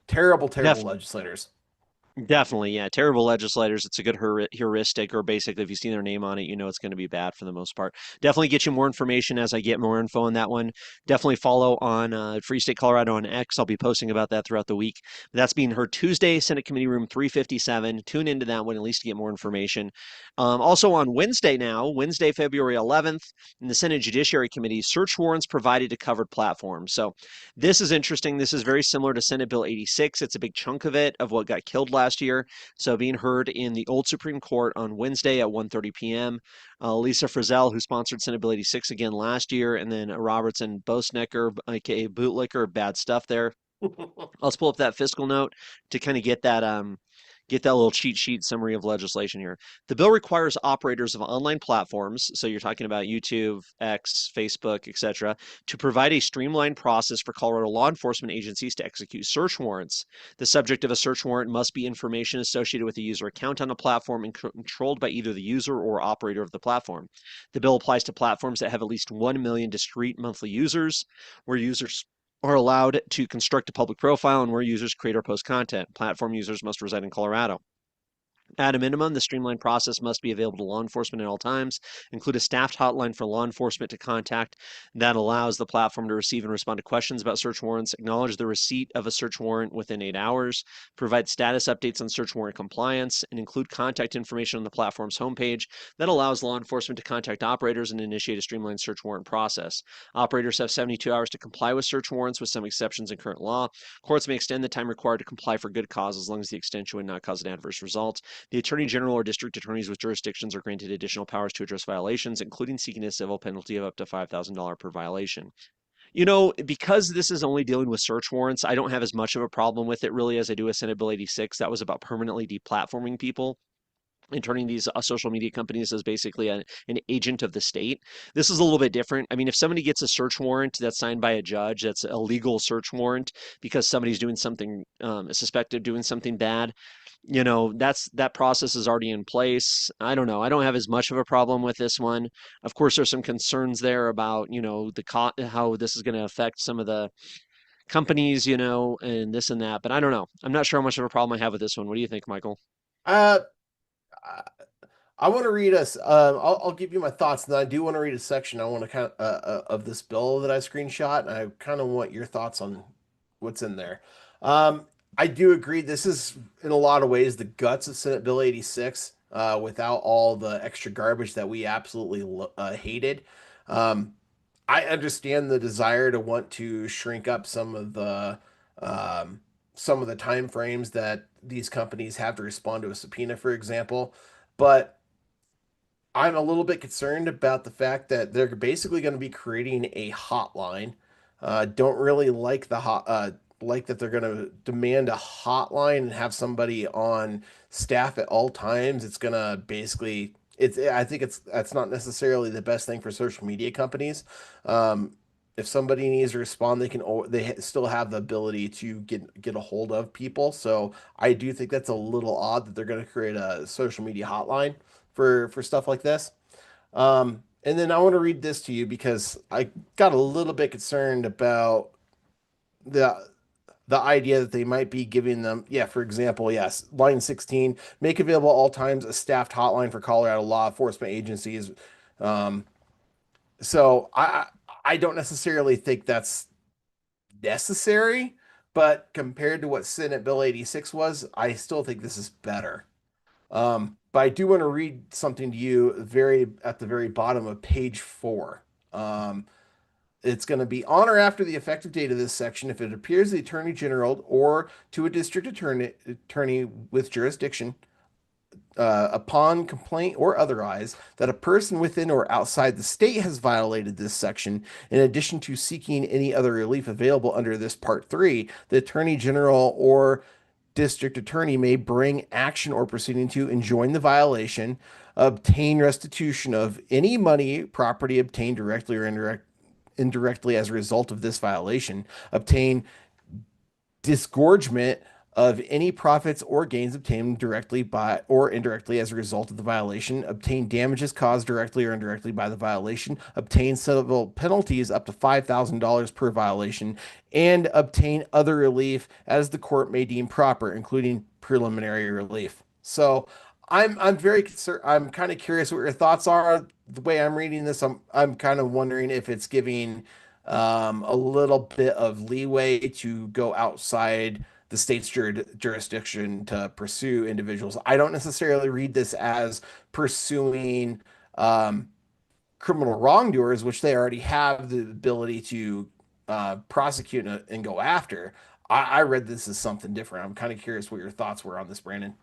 terrible, terrible Def legislators. Definitely, yeah. Terrible legislators. It's a good heuristic, or basically, if you see their name on it, you know it's going to be bad for the most part. Definitely get you more information as I get more info on that one. Definitely follow on Free State Colorado on X. I'll be posting about that throughout the week. That's being heard Tuesday, Senate Committee Room 357. Tune into that one at least to get more information. Also on Wednesday now, Wednesday, February 11th, in the Senate Judiciary Committee, search warrants provided to covered platforms. So this is interesting. This is very similar to Senate Bill 86. It's a big chunk of it, of what got killed last year. So being heard in the old Supreme Court on Wednesday at 1:30 p.m. Lisa Frizzell, who sponsored Senate Bill 86 again last year, and then Robertson Bosnecker, aka Bootlicker, bad stuff there. Let's pull up that fiscal note to kind of get that little cheat sheet summary of legislation here. The bill requires operators of online platforms, so you're talking about YouTube, X, Facebook, etc., to provide a streamlined process for Colorado law enforcement agencies to execute search warrants. The subject of a search warrant must be information associated with a user account on a platform and controlled by either the user or operator of the platform. The bill applies to platforms that have at least 1 million discrete monthly users, where users are allowed to construct a public profile and where users create or post content. Platform users must reside in Colorado. At a minimum, the streamlined process must be available to law enforcement at all times, include a staffed hotline for law enforcement to contact that allows the platform to receive and respond to questions about search warrants, acknowledge the receipt of a search warrant within 8 hours, provide status updates on search warrant compliance, and include contact information on the platform's homepage that allows law enforcement to contact operators and initiate a streamlined search warrant process. Operators have 72 hours to comply with search warrants, with some exceptions in current law. Courts may extend the time required to comply for good cause as long as the extension would not cause an adverse result. The Attorney General or district attorneys with jurisdictions are granted additional powers to address violations, including seeking a civil penalty of up to $5,000 per violation. Because this is only dealing with search warrants, I don't have as much of a problem with it really as I do with Senate Bill 86. That was about permanently deplatforming people and turning these social media companies as basically an agent of the state. This is a little bit different. I mean, if somebody gets a search warrant that's signed by a judge, that's a legal search warrant because somebody's doing something, suspected of doing something bad, that process is already in place. I don't know. I don't have as much of a problem with this one. Of course, there's some concerns there about, how this is going to affect some of the companies, and this and that. But I don't know. I'm not sure how much of a problem I have with this one. What do you think, Michael? Uh, I want to read us. I'll give you my thoughts, and then I do want to read a section. I want to kind of this bill that I screenshot, and I kind of want your thoughts on what's in there. I do agree. This is in a lot of ways the guts of Senate Bill 86, without all the extra garbage that we absolutely hated. Um, I understand the desire to want to shrink up um, some of the time frames that these companies have to respond to a subpoena, for example, but I'm a little bit concerned about the fact that they're basically going to be creating a hotline. Don't really like like that they're going to demand a hotline and have somebody on staff at all times. It's going to basically it's I think that's not necessarily the best thing for social media companies. If somebody needs to respond, they still have the ability to get a hold of people. So I do think that's a little odd that they're going to create a social media hotline for stuff like this. And then I want to read this to you because I got a little bit concerned about the the idea that they might be giving them, yeah, for example, yes, line 16, make available at all times a staffed hotline for Colorado law enforcement agencies. Um, so I don't necessarily think that's necessary, but compared to what Senate Bill 86 was, I still think this is better. But I do want to read something to you very at the very bottom of page 4. Um, It's going to be on or after the effective date of this section if it appears the Attorney General or to a district attorney with jurisdiction upon complaint or otherwise that a person within or outside the state has violated this section, in addition to seeking any other relief available under this Part 3, the Attorney General or district attorney may bring action or proceeding to enjoin the violation, obtain restitution of any money, property obtained directly or indirectly as a result of this violation, obtain disgorgement of any profits or gains obtained directly by or indirectly as a result of the violation, obtain damages caused directly or indirectly by the violation, obtain civil penalties up to $5,000 per violation, and obtain other relief as the court may deem proper, including preliminary relief. So I'm very concerned. I'm kind of curious what your thoughts are. The way I'm reading this, I'm kind of wondering if it's giving a little bit of leeway to go outside the state's jurisdiction to pursue individuals. I don't necessarily read this as pursuing um, criminal wrongdoers, which they already have the ability to prosecute and go after. I read this as something different. I'm kind of curious what your thoughts were on this, Brandon.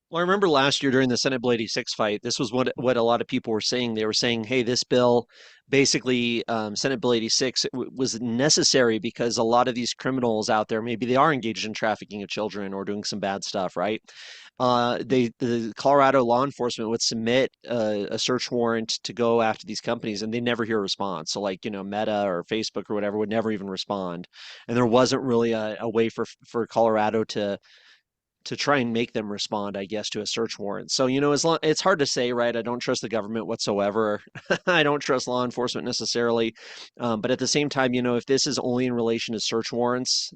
Well, I remember last year during the Senate Bill 86 fight, this was what a lot of people were saying. They were saying, "Hey, this bill, basically, Senate Bill 86 was necessary because a lot of these criminals out there, maybe they are engaged in trafficking of children or doing some bad stuff, right? The Colorado law enforcement would submit a search warrant to go after these companies, and they never hear a response. So, like, Meta or Facebook or whatever would never even respond, and there wasn't really a way for Colorado to try and make them respond, I guess, to a search warrant. So, as long it's hard to say, right? I don't trust the government whatsoever. I don't trust law enforcement necessarily. But at the same time, if this is only in relation to search warrants,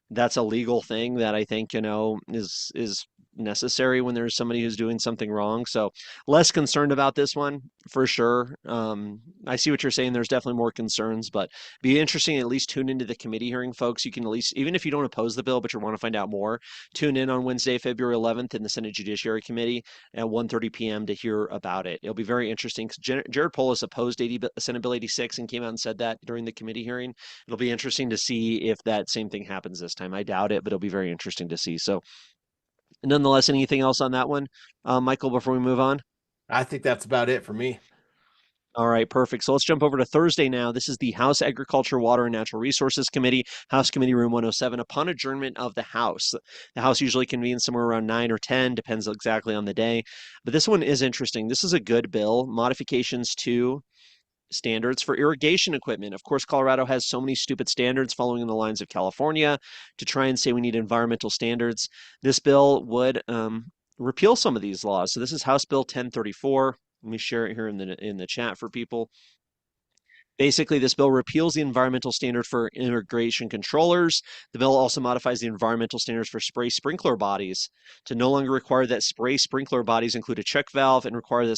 that's a legal thing that I think, is necessary when there's somebody who's doing something wrong. So less concerned about this one for sure. I see what you're saying. There's definitely more concerns, but be interesting to at least tune into the committee hearing, folks. You can at least, even if you don't oppose the bill, but you want to find out more, tune in on Wednesday, February 11th in the Senate Judiciary Committee at 1:30 p.m. to hear about it. It'll be very interesting because Jared Polis opposed Senate Bill 86 and came out and said that during the committee hearing. It'll be interesting to see if that same thing happens this time. I doubt it, but it'll be very interesting to see. So, nonetheless, anything else on that one, Michael, before we move on? I think that's about it for me. All right, perfect. So let's jump over to Thursday now. This is the House Agriculture, Water, and Natural Resources Committee, House Committee Room 107. Upon adjournment of the House, the House usually convenes somewhere around 9 or 10, depends exactly on the day. But this one is interesting. This is a good bill. Modifications to standards for irrigation equipment. Of course, Colorado has so many stupid standards following in the lines of California to try and say we need environmental standards. This bill would repeal some of these laws. So this is House Bill 1034. Let me share it here in the chat for people. Basically, this bill repeals the environmental standard for irrigation controllers. The bill also modifies the environmental standards for spray sprinkler bodies to no longer require that spray sprinkler bodies include a check valve and require that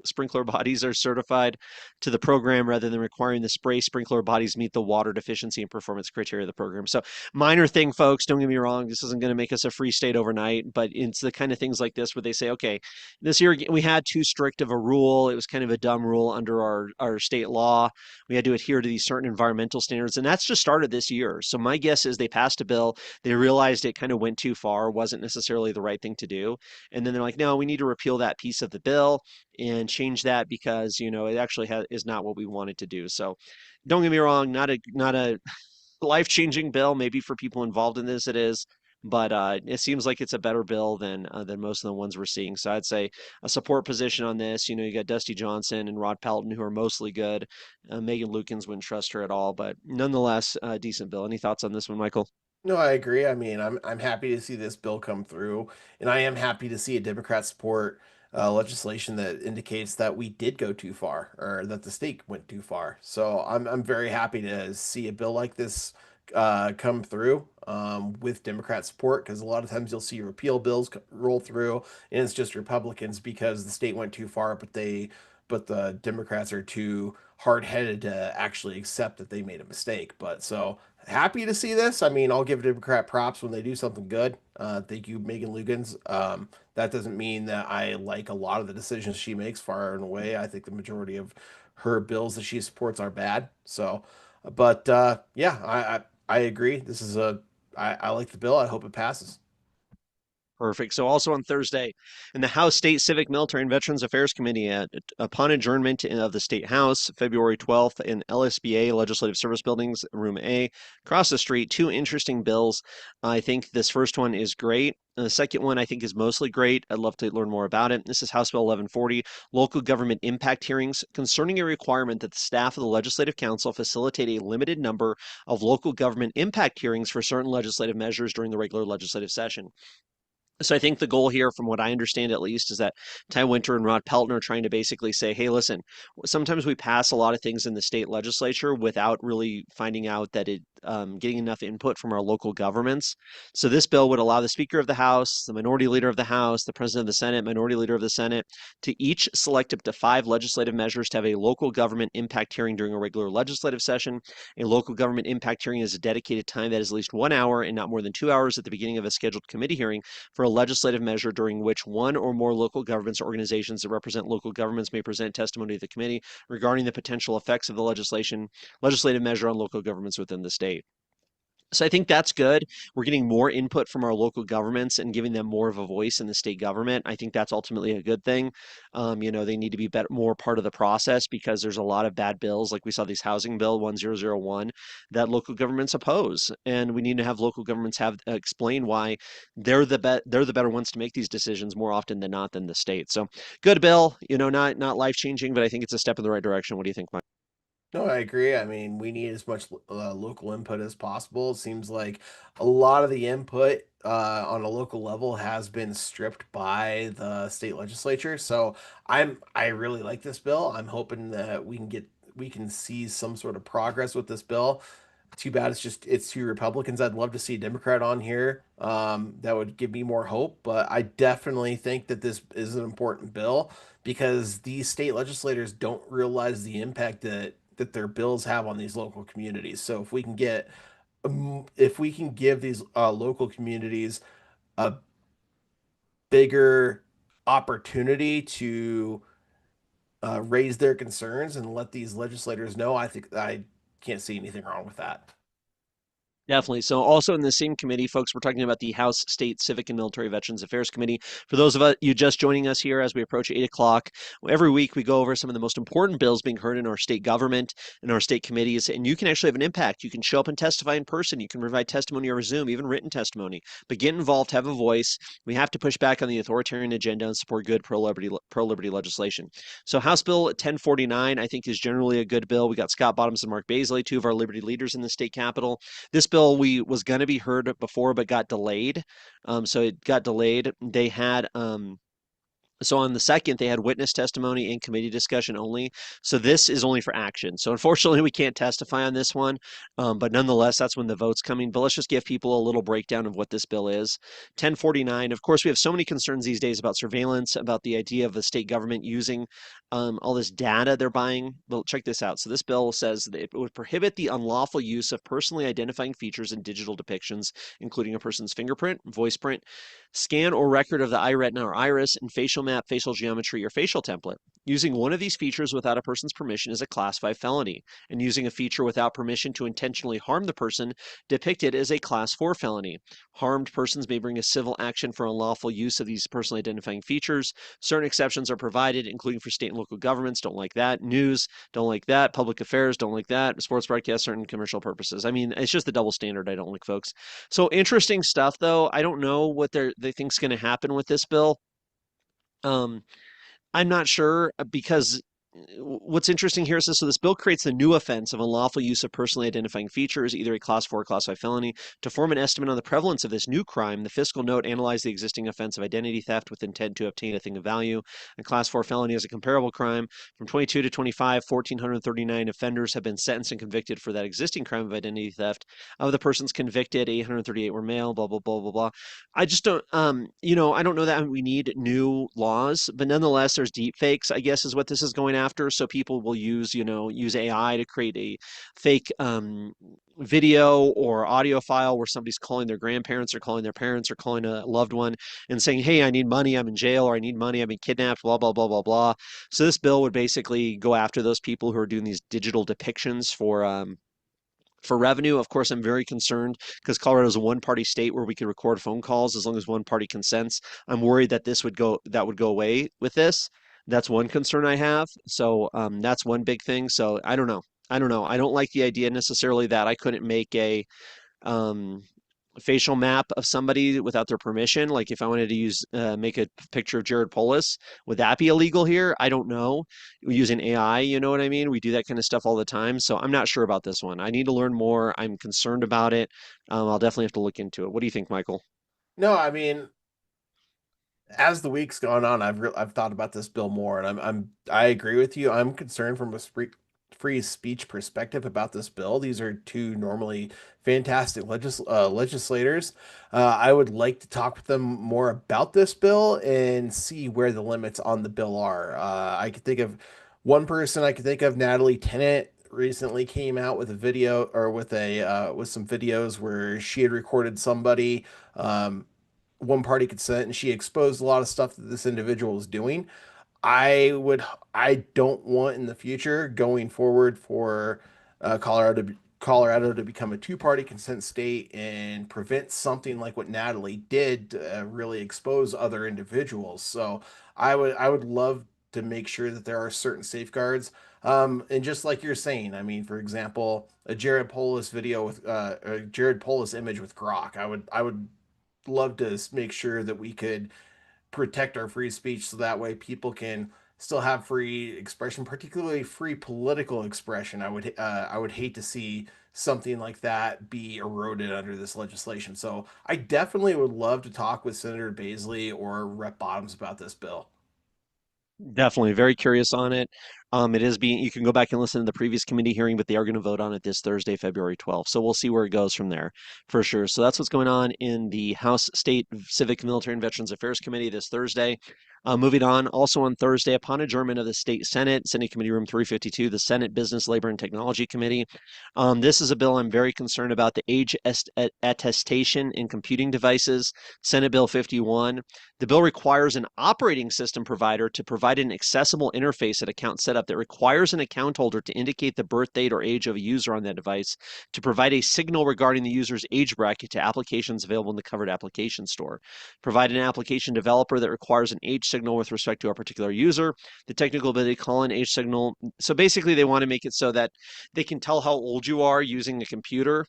sprinkler bodies are certified to the program rather than requiring the spray sprinkler bodies meet the water deficiency and performance criteria of the program. So, minor thing, folks, don't get me wrong. This isn't going to make us a free state overnight, but it's the kind of things like this where they say, okay, this year we had too strict of a rule. It was kind of a dumb rule under our state law. We had to adhere to these certain environmental standards, and that's just started this year. So my guess is they passed a bill, they realized it kind of went too far, wasn't necessarily the right thing to do, and then they're like, no, we need to repeal that piece of the bill and change that because it actually is not what we wanted to do. So don't get me wrong, not a life-changing bill. Maybe for people involved in this, it is. But it seems like it's a better bill than most of the ones we're seeing. So I'd say a support position on this. You got Dusty Johnson and Rod Pelton, who are mostly good. Megan Lukens wouldn't trust her at all, but nonetheless, a decent bill. Any thoughts on this one, Michael? No, I agree. I mean, I'm happy to see this bill come through, and I am happy to see a Democrat support legislation that indicates that we did go too far, or that the state went too far. So I'm very happy to see a bill like this come through with Democrat support, because a lot of times you'll see repeal bills roll through, and it's just Republicans because the state went too far, but the Democrats are too hard-headed to actually accept that they made a mistake. But so happy to see this. I mean, I'll give Democrat props when they do something good. Thank you, Megan Lugans. That doesn't mean that I like a lot of the decisions she makes far and away. I think the majority of her bills that she supports are bad. So But yeah, I agree. I like the bill. I hope it passes. Perfect. So also on Thursday, in the House State Civic, Military, and Veterans Affairs Committee, upon adjournment of the State House, February 12th, in LSBA, Legislative Service Buildings, Room A, across the street, two interesting bills. I think this first one is great. The second one I think is mostly great. I'd love to learn more about it. This is House Bill 1140, Local Government Impact Hearings, concerning a requirement that the staff of the Legislative Council facilitate a limited number of local government impact hearings for certain legislative measures during the regular legislative session. So I think the goal here, from what I understand at least, is that Ty Winter and Rod Pelton are trying to basically say, hey, listen, sometimes we pass a lot of things in the state legislature without really finding out that getting enough input from our local governments. So this bill would allow the Speaker of the House, the Minority Leader of the House, the President of the Senate, Minority Leader of the Senate, to each select up to 5 legislative measures to have a local government impact hearing during a regular legislative session. A local government impact hearing is a dedicated time that is at least 1 hour and not more than 2 hours at the beginning of a scheduled committee hearing for a legislative measure during which one or more local governments or organizations that represent local governments may present testimony to the committee regarding the potential effects of the legislative measure on local governments within the state. So I think that's good. We're getting more input from our local governments and giving them more of a voice in the state government. I think that's ultimately a good thing. They need to be more part of the process, because there's a lot of bad bills, like we saw these Housing Bill 1001, that local governments oppose, and we need to have local governments have explain why they're the better ones to make these decisions more often than not than the state. So good bill. Not life changing, but I think it's a step in the right direction. What do you think, Mike? No, I agree. I mean, we need as much local input as possible. It seems like a lot of the input on a local level has been stripped by the state legislature. So I really like this bill. I'm hoping that we can see some sort of progress with this bill. Too bad it's two Republicans. I'd love to see a Democrat on here. That would give me more hope. But I definitely think that this is an important bill because these state legislators don't realize the impact that their bills have on these local communities. So if we can give these local communities a bigger opportunity to raise their concerns and let these legislators know, I think I can't see anything wrong with that. Definitely. So, also in the same committee, folks, we're talking about the House State Civic and Military Veterans Affairs Committee. For those of you just joining us here as we approach 8 o'clock, every week we go over some of the most important bills being heard in our state government and our state committees, and you can actually have an impact. You can show up and testify in person. You can provide testimony over Zoom, even written testimony. But get involved, have a voice. We have to push back on the authoritarian agenda and support good pro liberty legislation. So, House Bill 1049, I think, is generally a good bill. We got Scott Bottoms and Mark Baisley, two of our liberty leaders in the state capitol. This bill we was going to be heard before, but got delayed. So it got delayed. They had so on the second, they had witness testimony and committee discussion only. So this is only for action. So unfortunately, we can't testify on this one. But nonetheless, that's when the vote's coming. But let's just give people a little breakdown of what this bill is. 1049. Of course, we have so many concerns these days about surveillance, about the idea of the state government using all this data they're buying. Well, check this out. So this bill says that it would prohibit the unlawful use of personally identifying features in digital depictions, including a person's fingerprint, voice print, scan or record of the eye retina or iris, and facial map, facial geometry, or facial template. Using one of these features without a person's permission is a Class 5 felony, and using a feature without permission to intentionally harm the person depicted is a Class 4 felony. Harmed persons may bring a civil action for unlawful use of these personally identifying features. Certain exceptions are provided, including for state and local governments. Don't like that. News, don't like that. Public affairs, don't like that. Sports broadcasts, certain commercial purposes. I mean, it's just the double standard I don't like, folks. So interesting stuff, though. I don't know what they think's going to happen with this bill. Um, I'm not sure, because what's interesting here is this. So this bill creates the new offense of unlawful use of personally identifying features, either a Class 4 or Class 5 felony. To form an estimate on the prevalence of this new crime, the fiscal note analyzed the existing offense of identity theft with intent to obtain a thing of value. A Class 4 felony is a comparable crime. From 22 to 25, 1,439 offenders have been sentenced and convicted for that existing crime of identity theft. Of the persons convicted, 838 were male, blah, blah, blah, blah, blah. I just don't, I don't know that we need new laws, but nonetheless, there's deep fakes, I guess, is what this is going after. So people will use AI to create a fake video or audio file where somebody's calling their grandparents or calling their parents or calling a loved one and saying, hey, I need money, I'm in jail, or I need money, I've been kidnapped, blah, blah, blah, blah, blah. So this bill would basically go after those people who are doing these digital depictions for For revenue, of course, I'm very concerned because Colorado is a one-party state where we can record phone calls as long as one party consents. I'm worried that that would go away with this. That's one concern I have. So that's one big thing. So I don't know. I don't know. I don't like the idea necessarily that I couldn't make a um, facial map of somebody without their permission. Like if I wanted to use make a picture of Jared Polis, would that be illegal here? I don't know. Using AI, you know what I mean? We do that kind of stuff all the time. So I'm not sure about this one. I need to learn more. I'm concerned about it. I'll definitely have to look into it. What do you think, Michael? No, I mean, as the week's gone on, I've thought about this bill more, and I agree with you. I'm concerned from a free speech perspective about this bill. These are two normally fantastic legislators. I would like to talk with them more about this bill and see where the limits on the bill are. I could think of one person. I could think of Natalie Tennant. Recently came out with a video or with some videos where she had recorded somebody one party consent and she exposed a lot of stuff that this individual was doing. I would, I don't want in the future going forward for Colorado to become a two-party consent state and prevent something like what Natalie did to really expose other individuals. So I would love to make sure that there are certain safeguards. And just like you're saying, I mean, for example, a Jared Polis video with a Jared Polis image with Grok, I would love to make sure that we could protect our free speech so that way people can still have free expression, particularly free political expression. I would hate to see something like that be eroded under this legislation. So I definitely would love to talk with Senator Baisley or Rep Bottoms about this bill. Definitely very curious on it. It is being, you can go back and listen to the previous committee hearing, but they are going to vote on it this Thursday, February 12th. So we'll see where it goes from there for sure. So that's what's going on in the House State Civic, Military, and Veterans Affairs Committee this Thursday. Moving on, also on Thursday, upon adjournment of the State Senate Committee Room 352, the Senate Business, Labor, and Technology Committee. This is a bill I'm very concerned about, the age attestation in computing devices, Senate Bill 51. The bill requires an operating system provider to provide an accessible interface at account setup that requires an account holder to indicate the birth date or age of a user on that device, to provide a signal regarding the user's age bracket to applications available in the covered application store, provide an application developer that requires an age signal with respect to a particular user, the technical ability to call an age signal. So basically, they want to make it so that they can tell how old you are using a computer.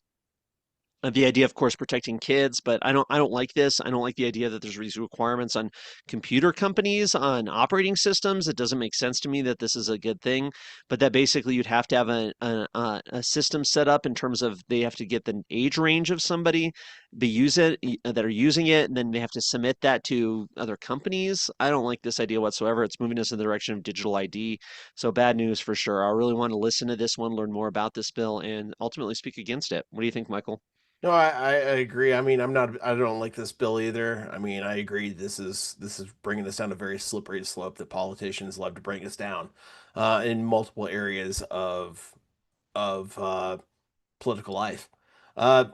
The idea, of course, protecting kids, but I don't like this. I don't like the idea that there's these requirements on computer companies on operating systems. It doesn't make sense to me that this is a good thing, but that basically you'd have to have a system set up in terms of they have to get the age range of somebody be use it that are using it, and then they have to submit that to other companies. I don't like this idea whatsoever. It's moving us in the direction of digital ID. So bad news for sure. I really want to listen to this one, learn more about this bill, and ultimately speak against it. What do you think, Michael? No, I agree. I mean, I don't like this bill either. I mean, I agree. This is bringing us down a very slippery slope that politicians love to bring us down, in multiple areas of political life. Uh,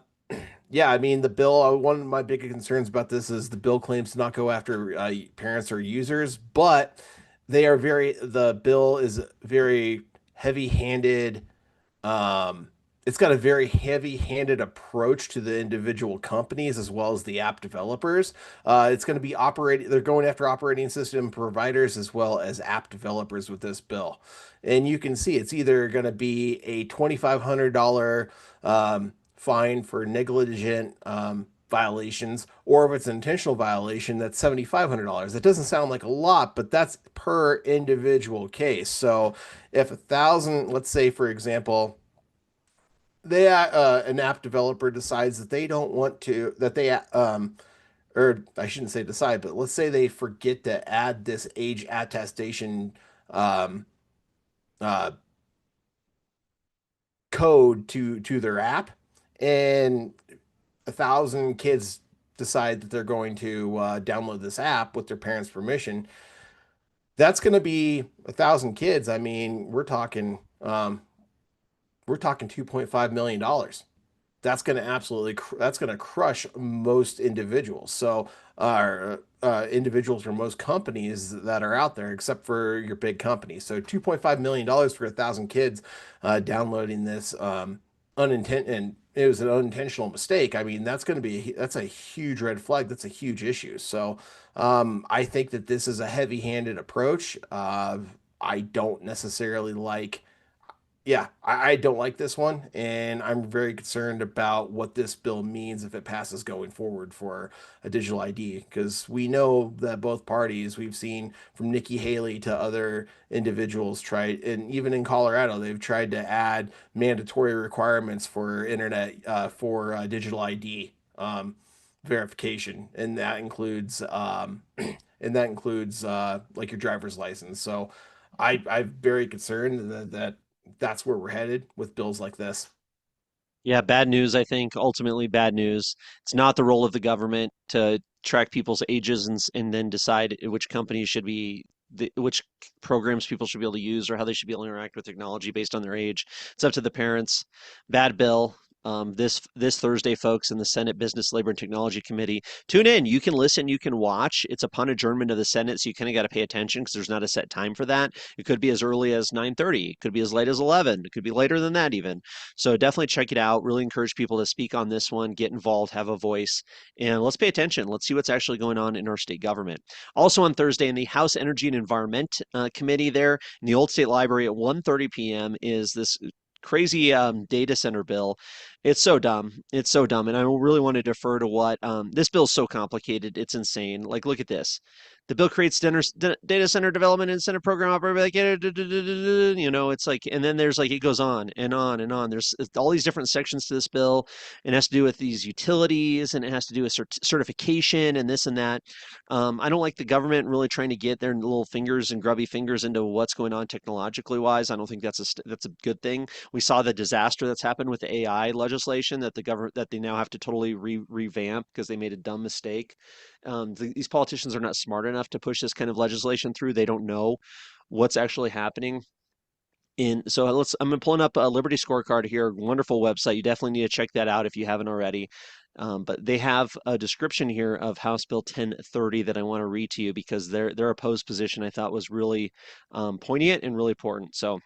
yeah, I mean, the bill. One of my big concerns about this is the bill claims to not go after parents or users, but the bill is very heavy-handed. um, it's got a very heavy-handed approach to the individual companies as well as the app developers. It's going to be operating, they're going after operating system providers as well as app developers with this bill. And you can see it's either going to be a $2,500 fine for negligent violations, or if it's an intentional violation, that's $7,500. That doesn't sound like a lot, but that's per individual case. So if 1,000, let's say, for example, they an app developer decides that they don't want to that they or I shouldn't say decide, but let's say they forget to add this age attestation um uh code to their app, and 1,000 kids decide that they're going to download this app with their parents' permission. That's going to be 1,000 kids. I mean, we're talking $2.5 million. That's going to that's going to crush most individuals. So, individuals from most companies that are out there, except for your big companies. So, $2.5 million for 1,000 kids downloading this. it was an unintentional mistake, I mean, that's a huge red flag. That's a huge issue. So, I think that this is a heavy-handed approach. I don't necessarily like yeah, I don't like this one, and I'm very concerned about what this bill means if it passes going forward for a digital ID. Because we know that both parties, we've seen from Nikki Haley to other individuals try, and even in Colorado, they've tried to add mandatory requirements for internet for digital ID verification, and that includes like your driver's license. So I'm very concerned that that's where we're headed with bills like this. Yeah, bad news, I think, ultimately bad news. It's not the role of the government to track people's ages and then decide which companies should be which programs people should be able to use or how they should be able to interact with technology based on their age. It's up to the parents. Bad bill. This Thursday, folks, in the Senate Business, Labor, and Technology Committee. Tune in. You can listen. You can watch. It's upon adjournment of the Senate, so you kind of got to pay attention because there's not a set time for that. It could be as early as 9:30. It could be as late as 11. It could be later than that even. So definitely check it out. Really encourage people to speak on this one, get involved, have a voice, and let's pay attention. Let's see what's actually going on in our state government. Also on Thursday in the House Energy and Environment Committee there in the Old State Library at 1:30 p.m. is this crazy data center bill. It's so dumb. It's so dumb. And I really want to defer to what this bill is so complicated. It's insane. Like, look at this. The bill creates data center development incentive program operator. Like, it's like, and then there's like, it goes on and on and on. There's all these different sections to this bill, and it has to do with these utilities, and it has to do with certification and this and that. I don't like the government really trying to get their little fingers and grubby fingers into what's going on technologically wise. I don't think that's a good thing. We saw the disaster that's happened with AI legislation that the government that they now have to totally revamp because they made a dumb mistake. These politicians are not smart enough to push this kind of legislation through. They don't know what's actually happening. I'm pulling up a Liberty Scorecard here, wonderful website. You definitely need to check that out if you haven't already. But they have a description here of House Bill 1030 that I want to read to you because their opposed position I thought was really poignant and really important. So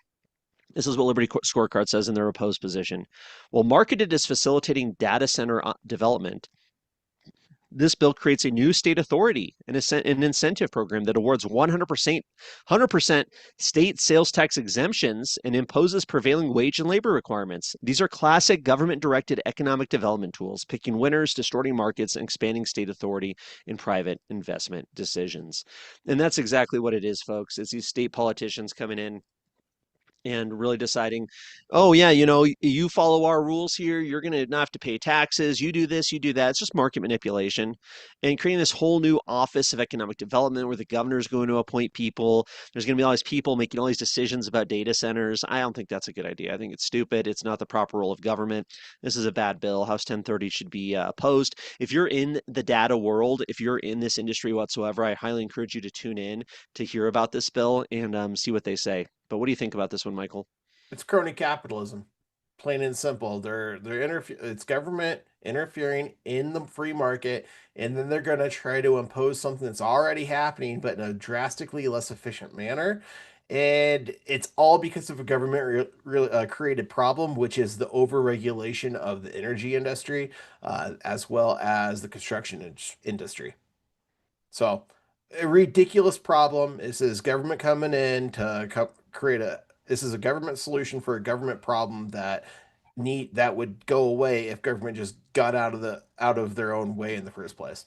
this is what Liberty Scorecard says in their opposed position. Well, marketed as facilitating data center development, this bill creates a new state authority and an incentive program that awards 100% state sales tax exemptions and imposes prevailing wage and labor requirements. These are classic government-directed economic development tools, picking winners, distorting markets, and expanding state authority in private investment decisions. And that's exactly what it is, folks. It's these state politicians coming in and really deciding, oh yeah, you follow our rules here, you're going to not have to pay taxes, you do this, you do that. It's just market manipulation and creating this whole new office of economic development where the governor is going to appoint people. There's going to be all these people making all these decisions about data centers. I don't think that's a good idea. I think it's stupid. It's not the proper role of government. This is a bad bill. House 1030 should be opposed. If you're in the data world, if you're in this industry whatsoever, I highly encourage you to tune in to hear about this bill and see what they say. But what do you think about this one, Michael? It's crony capitalism, plain and simple. It's government interfering in the free market, and then they're going to try to impose something that's already happening, but in a drastically less efficient manner. And it's all because of a government created problem, which is the overregulation of the energy industry, as well as the industry. So, a ridiculous problem. This is government coming in to create a. This is a government solution for a government problem that would go away if government just got out of their own way in the first place.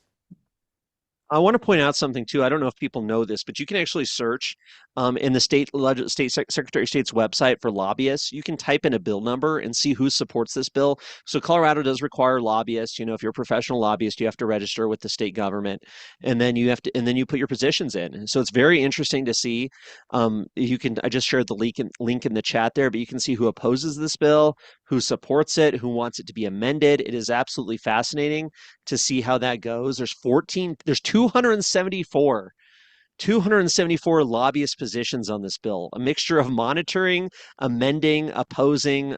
I want to point out something too. I don't know if people know this, but you can actually search in the Secretary of State's website for lobbyists. You can type in a bill number and see who supports this bill. So Colorado does require lobbyists. If you're a professional lobbyist, you have to register with the state government, and then you put your positions in. So it's very interesting to see. I just shared the link in the chat there, but you can see who opposes this bill, who supports it, who wants it to be amended. It is absolutely fascinating to see how that goes. There's 274 lobbyist positions on this bill, a mixture of monitoring, amending, opposing.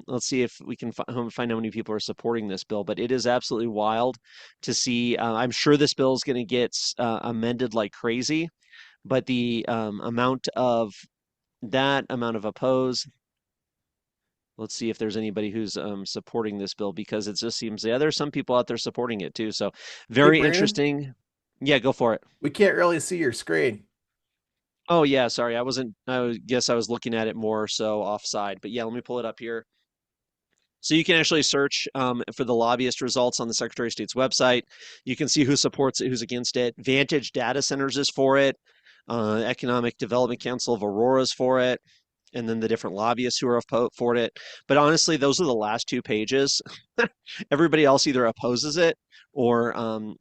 Let's see if we can find how many people are supporting this bill, but it is absolutely wild to see. I'm sure this bill is going to get amended like crazy, but the amount of oppose Let's see if there's anybody who's supporting this bill because it just seems, yeah, there's some people out there supporting it too. So Hey, very Brandon, interesting. Yeah, go for it. we can't really see your screen. Oh yeah, sorry. Guess I was looking at it more so offside. But yeah, let me pull it up here. So you can actually search for the lobbyist results on the Secretary of State's website. You can see who supports it, who's against it. Vantage Data Centers is for it. Economic Development Council of Aurora is for it. And then the different lobbyists who are for it. But honestly, those are the last two pages. Everybody else either opposes it or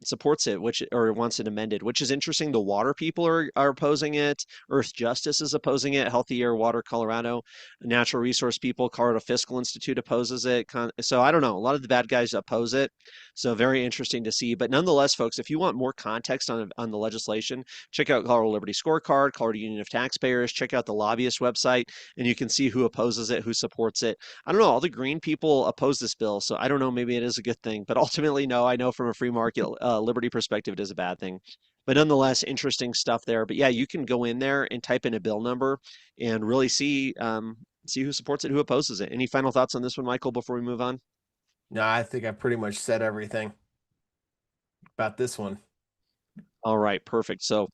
supports it, which or wants it amended, which is interesting. The water people are opposing it. Earth Justice is opposing it. Healthy Air Water Colorado, Natural Resource People, Colorado Fiscal Institute opposes it. So I don't know. A lot of the bad guys oppose it. So very interesting to see. But nonetheless, folks, if you want more context on the legislation, check out Colorado Liberty Scorecard, Colorado Union of Taxpayers. Check out the lobbyist website, and you can see who opposes it, who supports it. I don't know. All the green people oppose this bill, so I don't know. Maybe it is a good thing, but ultimately, no. I know from a free market liberty perspective, it is a bad thing. But nonetheless, interesting stuff there. But yeah, you can go in there and type in a bill number and really see who supports it, who opposes it. Any final thoughts on this one, Michael, before we move on? No, I think I pretty much said everything about this one. All right, perfect. So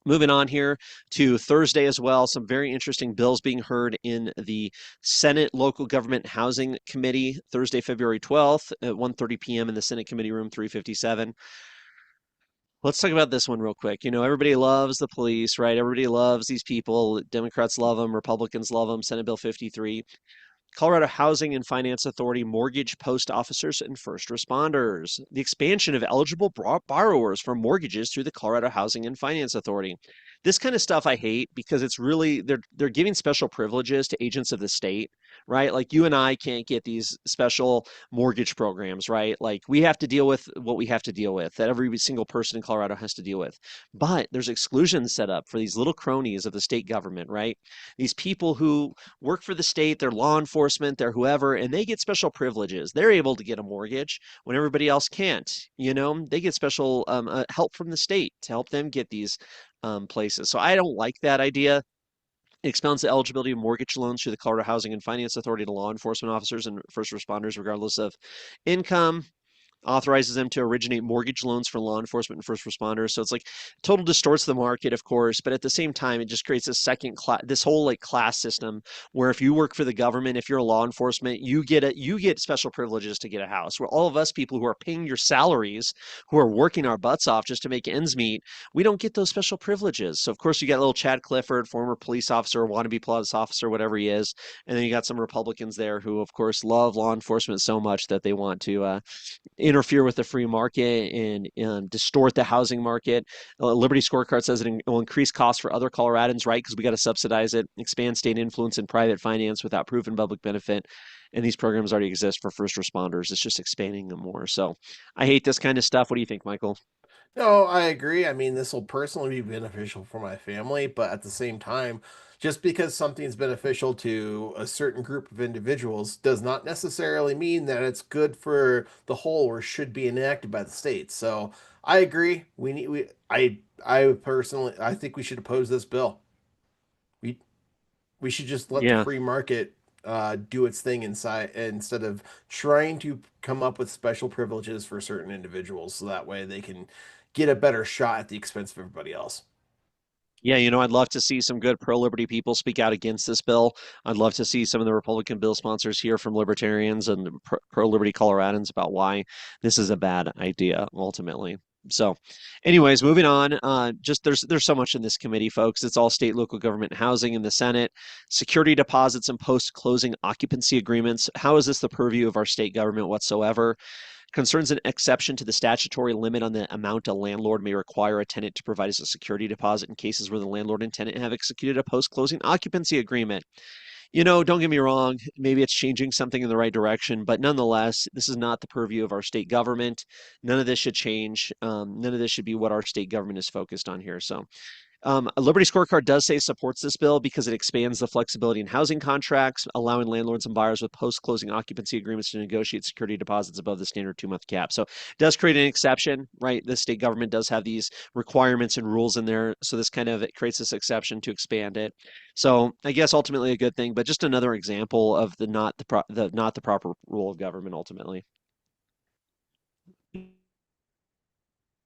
moving on here to Thursday as well, some very interesting bills being heard in the Senate Local Government Housing Committee Thursday, February 12th at 1:30 p.m. in the Senate Committee Room 357. Let's talk about this one real quick. Everybody loves the police, right? Everybody loves these people. Democrats love them, Republicans love them. Senate Bill 53. Colorado Housing and Finance Authority mortgage post officers and first responders. The expansion of eligible borrowers for mortgages through the Colorado Housing and Finance Authority. This kind of stuff I hate because it's really they're giving special privileges to agents of the state, right? Like you and I can't get these special mortgage programs, right? Like we have to deal with what we have to deal with, that every single person in Colorado has to deal with. But there's exclusions set up for these little cronies of the state government, right? These people who work for the state, they're law enforcement, they're whoever, and they get special privileges. They're able to get a mortgage when everybody else can't. They get special help from the state to help them get these places. So I don't like that idea. It expounds the eligibility of mortgage loans through the Colorado Housing and Finance Authority to law enforcement officers and first responders, regardless of income, authorizes them to originate mortgage loans for law enforcement and first responders. So it's like total distorts the market, of course, but at the same time, it just creates a second class, this whole like class system where if you work for the government, if you're a law enforcement, you get special privileges to get a house. Where all of us people who are paying your salaries, who are working our butts off just to make ends meet, we don't get those special privileges. So of course you got little Chad Clifford, former police officer, wannabe police officer, whatever he is, and then you got some Republicans there who, of course, love law enforcement so much that they want to interfere with the free market and distort the housing market. Liberty Scorecard says it will increase costs for other Coloradans, right? Because we got to subsidize it, expand state influence in private finance without proven public benefit. And these programs already exist for first responders. It's just expanding them more. So I hate this kind of stuff. What do you think, Michael? No, I agree. I mean, this will personally be beneficial for my family, but at the same time, just because something's beneficial to a certain group of individuals does not necessarily mean that it's good for the whole or should be enacted by the state. So I agree. I personally, I think we should oppose this bill. We we should just let the Yeah. free market do its thing inside instead of trying to come up with special privileges for certain individuals so that way they can get a better shot at the expense of everybody else. Yeah, I'd love to see some good pro-liberty people speak out against this bill. I'd love to see some of the Republican bill sponsors hear from libertarians and pro-liberty Coloradans about why this is a bad idea ultimately. So, anyways, moving on. Just there's so much in this committee, folks. It's all state, local government housing in the Senate, security deposits and post-closing occupancy agreements. How is this the purview of our state government whatsoever? Concerns an exception to the statutory limit on the amount a landlord may require a tenant to provide as a security deposit in cases where the landlord and tenant have executed a post-closing occupancy agreement. Don't get me wrong, maybe it's changing something in the right direction, but nonetheless, this is not the purview of our state government. None of this should change. None of this should be what our state government is focused on here. So A Liberty Scorecard does say supports this bill because it expands the flexibility in housing contracts, allowing landlords and buyers with post-closing occupancy agreements to negotiate security deposits above the standard 2 month cap. So it does create an exception, right? The state government does have these requirements and rules in there, so this kind of it creates this exception to expand it. So I guess ultimately a good thing, but just another example of the not the proper rule of government ultimately.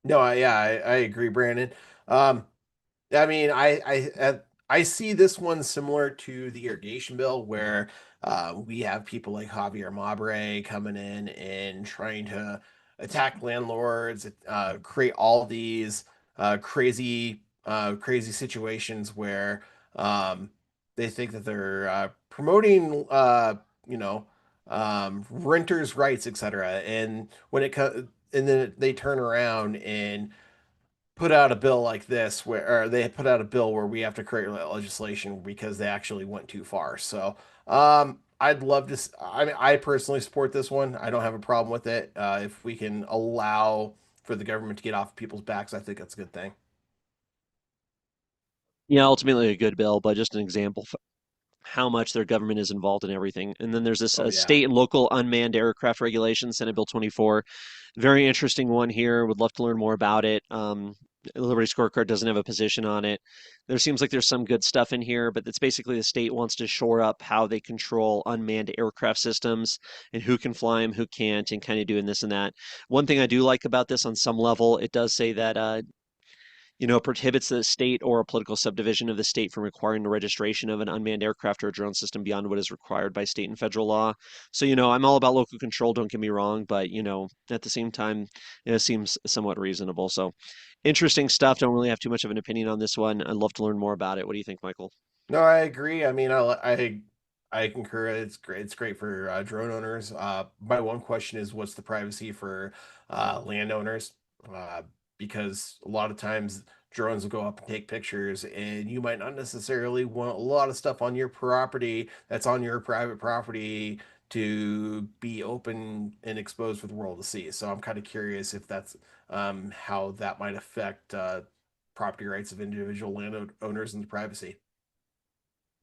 No, I agree, Brandon. Um, I mean, I see this one similar to the irrigation bill, where we have people like Javier Mabre coming in and trying to attack landlords, create all these crazy situations where they think that they're promoting, you know, renters' rights, etc. And and then they turn around and put out a bill like this where or they put out a bill where we have to create legislation because they actually went too far. So I'd love to I mean I personally support this one. I don't have a problem with it. If we can allow for the government to get off people's backs, I think that's a good thing. Yeah, ultimately a good bill, but just an example how much their government is involved in everything. And then there's this Oh yeah. state and local unmanned aircraft regulation, Senate Bill 24. Very interesting one here. Would love to learn more about it. Liberty Scorecard doesn't have a position on it. There seems like there's some good stuff in here, but it's basically the state wants to shore up how they control unmanned aircraft systems and who can fly them, who can't, and kind of doing this and that. One thing I do like about this on some level, it does say that prohibits the state or a political subdivision of the state from requiring the registration of an unmanned aircraft or a drone system beyond what is required by state and federal law. So, I'm all about local control, don't get me wrong, but, at the same time, it seems somewhat reasonable. So, interesting stuff. Don't really have too much of an opinion on this one. I'd love to learn more about it. What do you think, Michael? No, I agree. I mean, I concur. It's great. It's great for drone owners. My one question is, what's the privacy for landowners? Uh, because a lot of times drones will go up and take pictures, and you might not necessarily want a lot of stuff on your property that's on your private property to be open and exposed for the world to see. So I'm kind of curious if that's how that might affect property rights of individual landowners and privacy.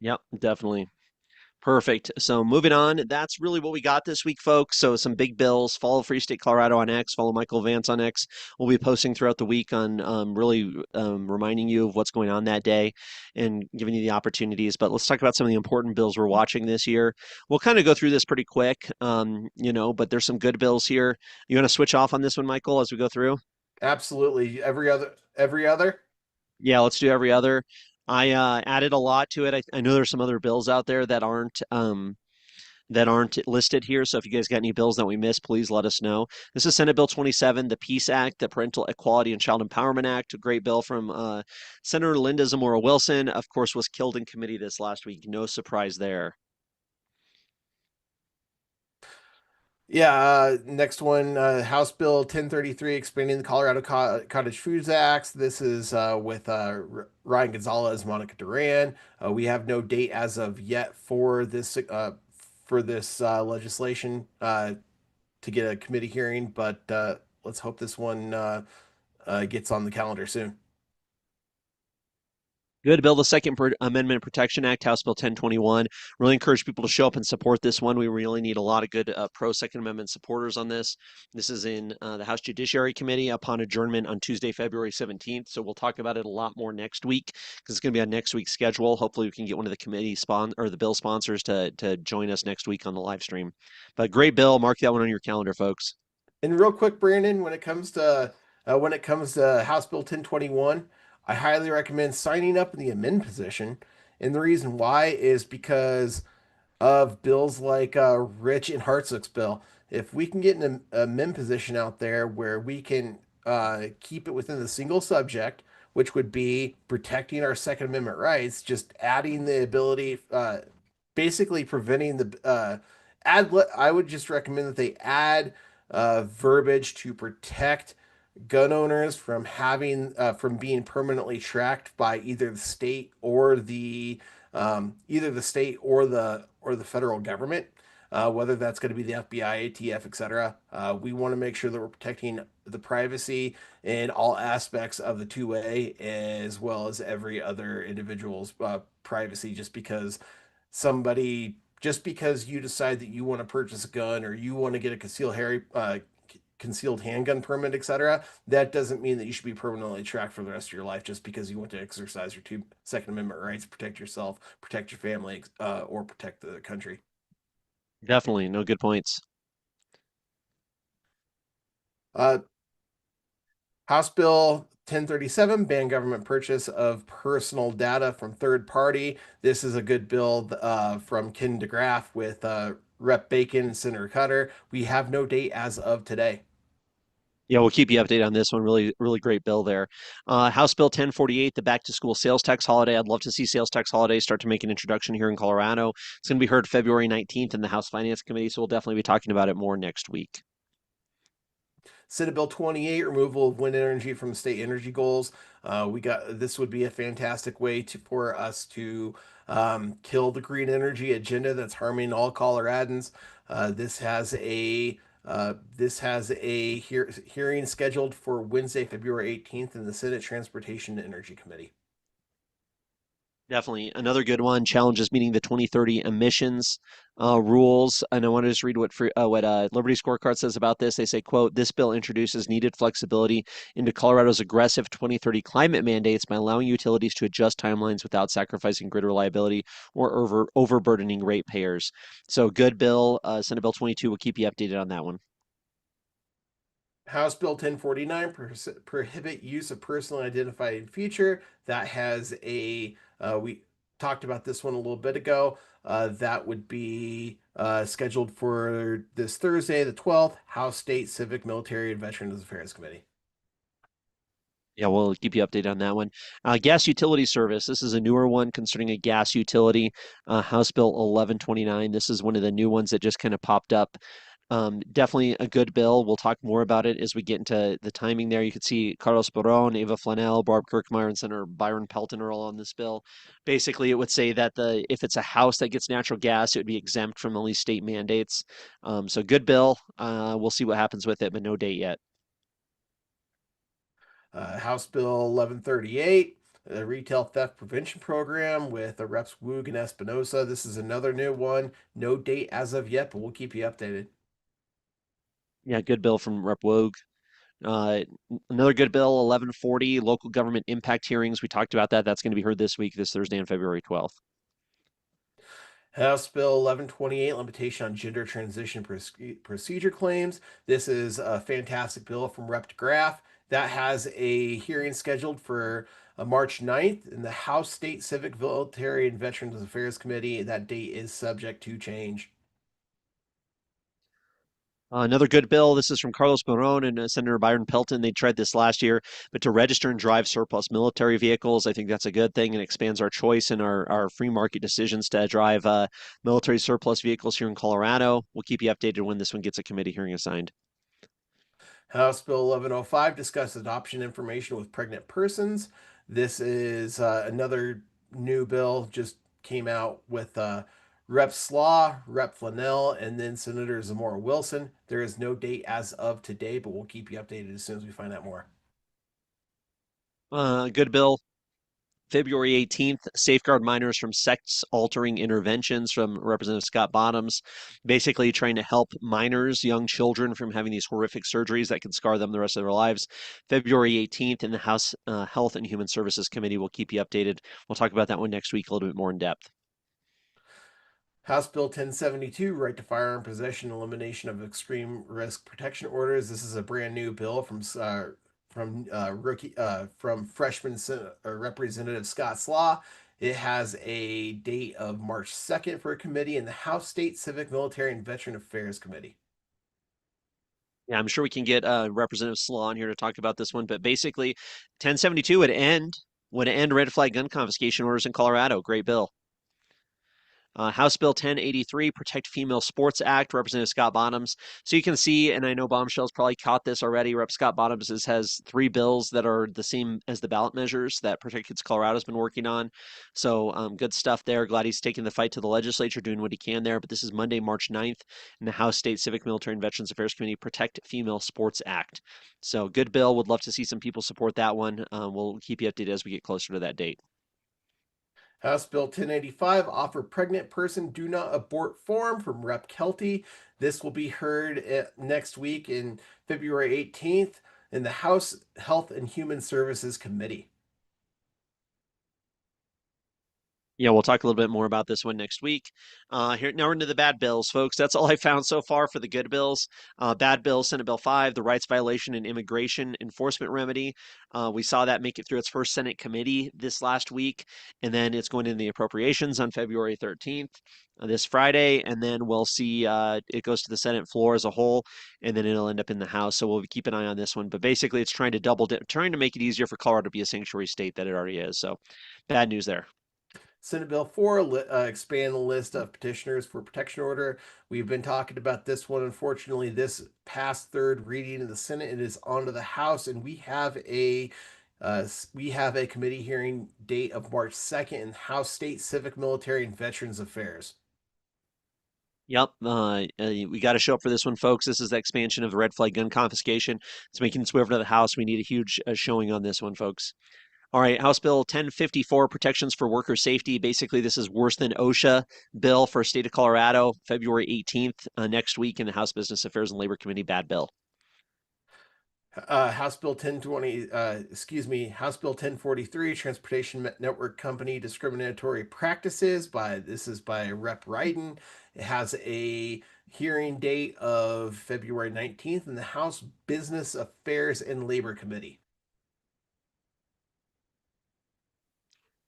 Yep, definitely. Perfect. So moving on, that's really what we got this week, folks. So some big bills. Follow Free State Colorado on X. Follow Michael Vance on X. We'll be posting throughout the week on really reminding you of what's going on that day and giving you the opportunities. But let's talk about some of the important bills we're watching this year. We'll kind of go through this pretty quick, but there's some good bills here. You want to switch off on this one, Michael, as we go through? Absolutely. Every other. Yeah, let's do every other. I added a lot to it. I know there's some other bills out there that aren't listed here. So if you guys got any bills that we missed, please let us know. This is Senate Bill 27, the Peace Act, the Parental Equality and Child Empowerment Act, a great bill from Senator Linda Zamora Wilson. Of course, was killed in committee this last week. No surprise there. Yeah, next one, House Bill 1033, expanding the Colorado Cottage Foods Act. This is with Ryan Gonzalez, Monica Duran. We have no date as of yet for this legislation to get a committee hearing, but let's hope this one gets on the calendar soon. Good bill, the Second Amendment Protection Act, House Bill 1021. Really encourage people to show up and support this one. We really need a lot of good pro Second Amendment supporters on this. This is in the House Judiciary Committee upon adjournment on Tuesday, February 17th. So we'll talk about it a lot more next week because it's going to be on next week's schedule. Hopefully, we can get one of the the bill sponsors to join us next week on the live stream. But great bill. Mark that one on your calendar, folks. And real quick, Brandon, when it comes to House Bill 1021, I highly recommend signing up in the amend position. And the reason why is because of bills like Rich and Hartsook's bill. If we can get an amend position out there where we can keep it within the single subject, which would be protecting our Second Amendment rights, just adding the ability, basically preventing the I would just recommend that they add verbiage to protect gun owners from having from being permanently tracked by either the state or the federal government. whether that's going to be the FBI, ATF, etc. We want to make sure that we're protecting the privacy in all aspects of the two-way, as well as every other individual's privacy. Just because you decide that you want to purchase a gun or you want to get a concealed handgun permit, etc., that doesn't mean that you should be permanently tracked for the rest of your life just because you want to exercise your two Second Amendment rights, protect yourself, protect your family, or protect the country. Definitely, no good points. Uh, House Bill 1037 ban government purchase of personal data from third party. This is a good bill from Ken DeGraff with Rep. Bacon and Senator Cutter. We have no date as of today. Yeah, we'll keep you updated on this one. Really, really great bill there. House Bill 1048, the back to school sales tax holiday. I'd love to see sales tax holidays start to make an introduction here in Colorado. It's going to be heard February 19th in the House Finance Committee, so we'll definitely be talking about it more next week. Senate Bill 28, removal of wind energy from state energy goals. We got this would be a fantastic way for us to kill the green energy agenda that's harming all Coloradans. This has a hearing scheduled for Wednesday, February 18th in the Senate Transportation and Energy Committee. Definitely. Another good one challenges meeting the 2030 emissions rules. And I want to just read what Liberty Scorecard says about this. They say, quote, this bill introduces needed flexibility into Colorado's aggressive 2030 climate mandates by allowing utilities to adjust timelines without sacrificing grid reliability or overburdening ratepayers. So good bill. Senate Bill 22 will keep you updated on that one. House Bill 1049 prohibit use of personally identified feature. That has we talked about this one a little bit ago. That would be scheduled for this Thursday, the 12th, House State Civic, Military, and Veterans Affairs Committee. Yeah, we'll keep you updated on that one. Gas utility service. This is a newer one concerning a gas utility. House Bill 1129. This is one of the new ones that just kind of popped up. Definitely a good bill. We'll talk more about it as we get into the timing there. You can see Carlos Barron, Eva Flanell, Barb Kirkmeyer, and Senator Byron Pelton are all on this bill. Basically, it would say that if it's a house that gets natural gas, it would be exempt from at least state mandates. So good bill. We'll see what happens with it, but no date yet. House Bill 1138, the Retail Theft Prevention Program with the Reps Woog and Espinosa. This is another new one. No date as of yet, but we'll keep you updated. Yeah, good bill from Rep. Woog. Uh, Another good bill, 1140, local government impact hearings. We talked about that. That's going to be heard this week, this Thursday on February 12th. House Bill 1128, limitation on gender transition procedure claims. This is a fantastic bill from Rep. Graff that has a hearing scheduled for March 9th in the House State Civic, Military, and Veterans Affairs Committee. That date is subject to change. Another good bill. This is from Carlos Barron and Senator Byron Pelton. They tried this last year, but to register and drive surplus military vehicles, I think that's a good thing and expands our choice and our free market decisions to drive military surplus vehicles here in Colorado. We'll keep you updated when this one gets a committee hearing assigned. House Bill 1105 discusses adoption information with pregnant persons. This is another new bill, just came out with Rep. Slaw, Rep. Flanell, and then Senator Zamora Wilson. There is no date as of today, but we'll keep you updated as soon as we find out more. Good bill. February 18th, safeguard minors from sex altering interventions from Representative Scott Bottoms, basically trying to help minors, young children, from having these horrific surgeries that can scar them the rest of their lives. February 18th in the House Health and Human Services Committee. We'll keep you updated. We'll talk about that one next week a little bit more in depth. House Bill 1072, right to firearm possession, elimination of extreme risk protection orders. This is a brand new bill from freshman Representative Scott Slaw. It has a date of March 2nd for a committee in the House State Civic, Military, and Veteran Affairs Committee. Yeah, I'm sure we can get Representative Slaw on here to talk about this one, but basically 1072 would end red flag gun confiscation orders in Colorado. Great bill. House Bill 1083, Protect Female Sports Act, Representative Scott Bottoms. So you can see, and I know Bombshell's probably caught this already, Rep. Scott Bottoms has three bills that are the same as the ballot measures that Protect Kids Colorado's been working on. So good stuff there. Glad he's taking the fight to the legislature, doing what he can there. But this is Monday, March 9th, in the House State Civic, Military, and Veterans Affairs Committee, Protect Female Sports Act. So good bill. Would love to see some people support that one. We'll keep you updated as we get closer to that date. House Bill 1085, Offer Pregnant Person Do Not Abort form from Rep. Kelty. This will be heard next week in February 18th in the House Health and Human Services Committee. Yeah, we'll talk a little bit more about this one next week. Here now we're into the bad bills, folks. That's all I found so far for the good bills. Bad bill, Senate Bill 5, the rights violation and immigration enforcement remedy. We saw that make it through its first Senate committee this last week, and then it's going into the appropriations on February 13th, this Friday, and then we'll see it goes to the Senate floor as a whole, and then it'll end up in the House. So we'll keep an eye on this one. But basically, it's trying to make it easier for Colorado to be a sanctuary state that it already is. So bad news there. Senate Bill 4, expand the list of petitioners for protection order. We've been talking about this one. Unfortunately, this past third reading in the Senate, it is on to the House, and we have a committee hearing date of March 2nd in House State Civic, Military, and Veterans Affairs. Yep, we got to show up for this one, folks. This is the expansion of the red flag gun confiscation. It's making its way over to the House. We need a huge showing on this one, folks. All right, House Bill 1054, protections for worker safety. Basically, this is worse than OSHA bill for state of Colorado, February 18th, next week in the House Business Affairs and Labor Committee. Bad bill. House Bill 1020, House Bill 1043, Transportation Network Company Discriminatory Practices. This is by Rep. Ryden. It has a hearing date of February 19th in the House Business Affairs and Labor Committee.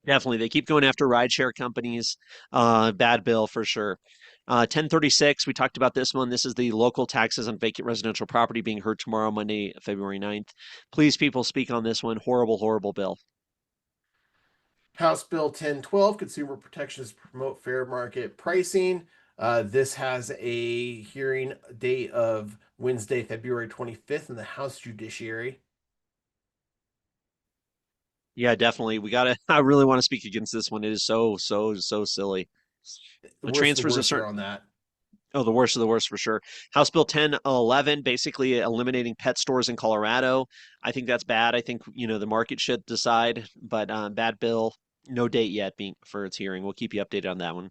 Definitely. They keep going after rideshare companies. Bad bill for sure. 1036, we talked about this one. This is the local taxes on vacant residential property being heard tomorrow, Monday, February 9th. Please, people, speak on this one. Horrible, horrible bill. House Bill 1012, Consumer Protections to Promote Fair Market Pricing. This has a hearing date of Wednesday, February 25th in the House Judiciary. Yeah, definitely. We got to, I really want to speak against this one. It is so, so, so silly. The worst of the Transfers of worst are certain, on that. oh, the worst of the worst for sure. House Bill 1011, basically eliminating pet stores in Colorado. I think that's bad. I think, the market should decide, but bad bill. No date yet being for its hearing. We'll keep you updated on that one.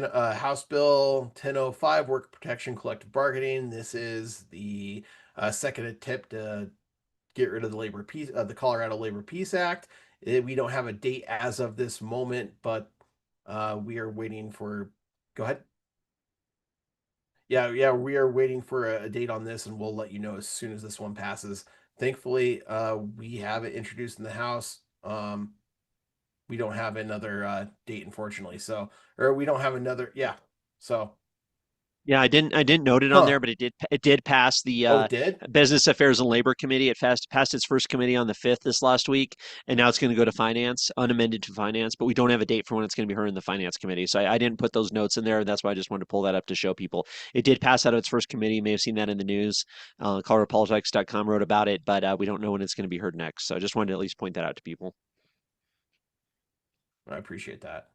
House Bill 1005, Work Protection Collective Bargaining. This is the second attempt to get rid of the Colorado Labor Peace Act. We don't have a date as of this moment, but we are waiting for. Go ahead. Yeah, we are waiting for a date on this, and we'll let you know as soon as this one passes. Thankfully, we have it introduced in the House. We don't have another date, unfortunately. So, or we don't have another. Yeah. So, Yeah, I didn't note it on huh? there, but it did pass the Oh, it did. Business Affairs and Labor Committee. It passed its first committee on the 5th this last week, and now it's going to go to Finance, unamended to Finance, but we don't have a date for when it's going to be heard in the Finance Committee. So I didn't put those notes in there, and that's why I just wanted to pull that up to show people. It did pass out of its first committee. You may have seen that in the news. ColoradoPolitics.com wrote about it, but we don't know when it's going to be heard next. So I just wanted to at least point that out to people. I appreciate that.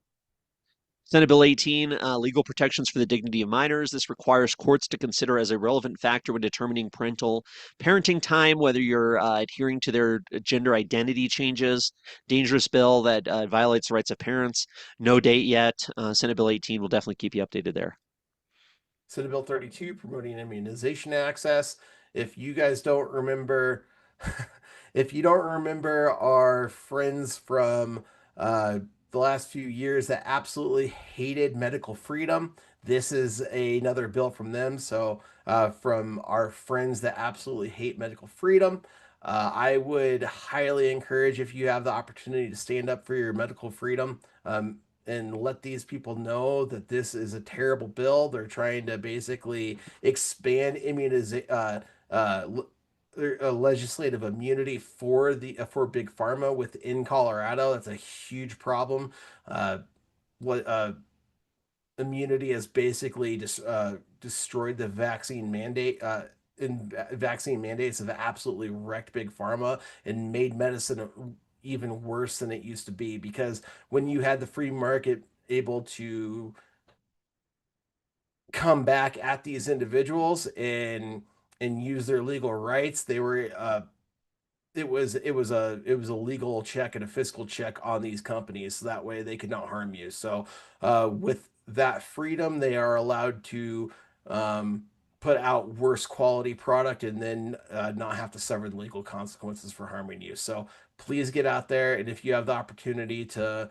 Senate Bill 18, legal protections for the dignity of minors. This requires courts to consider as a relevant factor when determining parenting time, whether you're adhering to their gender identity changes. Dangerous bill that violates the rights of parents. No date yet. Senate Bill 18 will definitely keep you updated there. Senate Bill 32, promoting immunization access. If you guys don't remember, if you don't remember our friends from the last few years that absolutely hated medical freedom, this is another bill from them. So, from our friends that absolutely hate medical freedom, I would highly encourage if you have the opportunity to stand up for your medical freedom. And let these people know that this is a terrible bill. They're trying to basically expand legislative immunity for big pharma within Colorado. That's a huge problem. Uh, what immunity has basically destroyed the vaccine mandate. And vaccine mandates have absolutely wrecked big pharma and made medicine even worse than it used to be. Because when you had the free market able to come back at these individuals and use their legal rights, they were it was a legal check and a fiscal check on these companies, so that way they could not harm you. So with that freedom, they are allowed to um, put out worse quality product and then not have to suffer the legal consequences for harming you. So please get out there, and um, if you have the opportunity to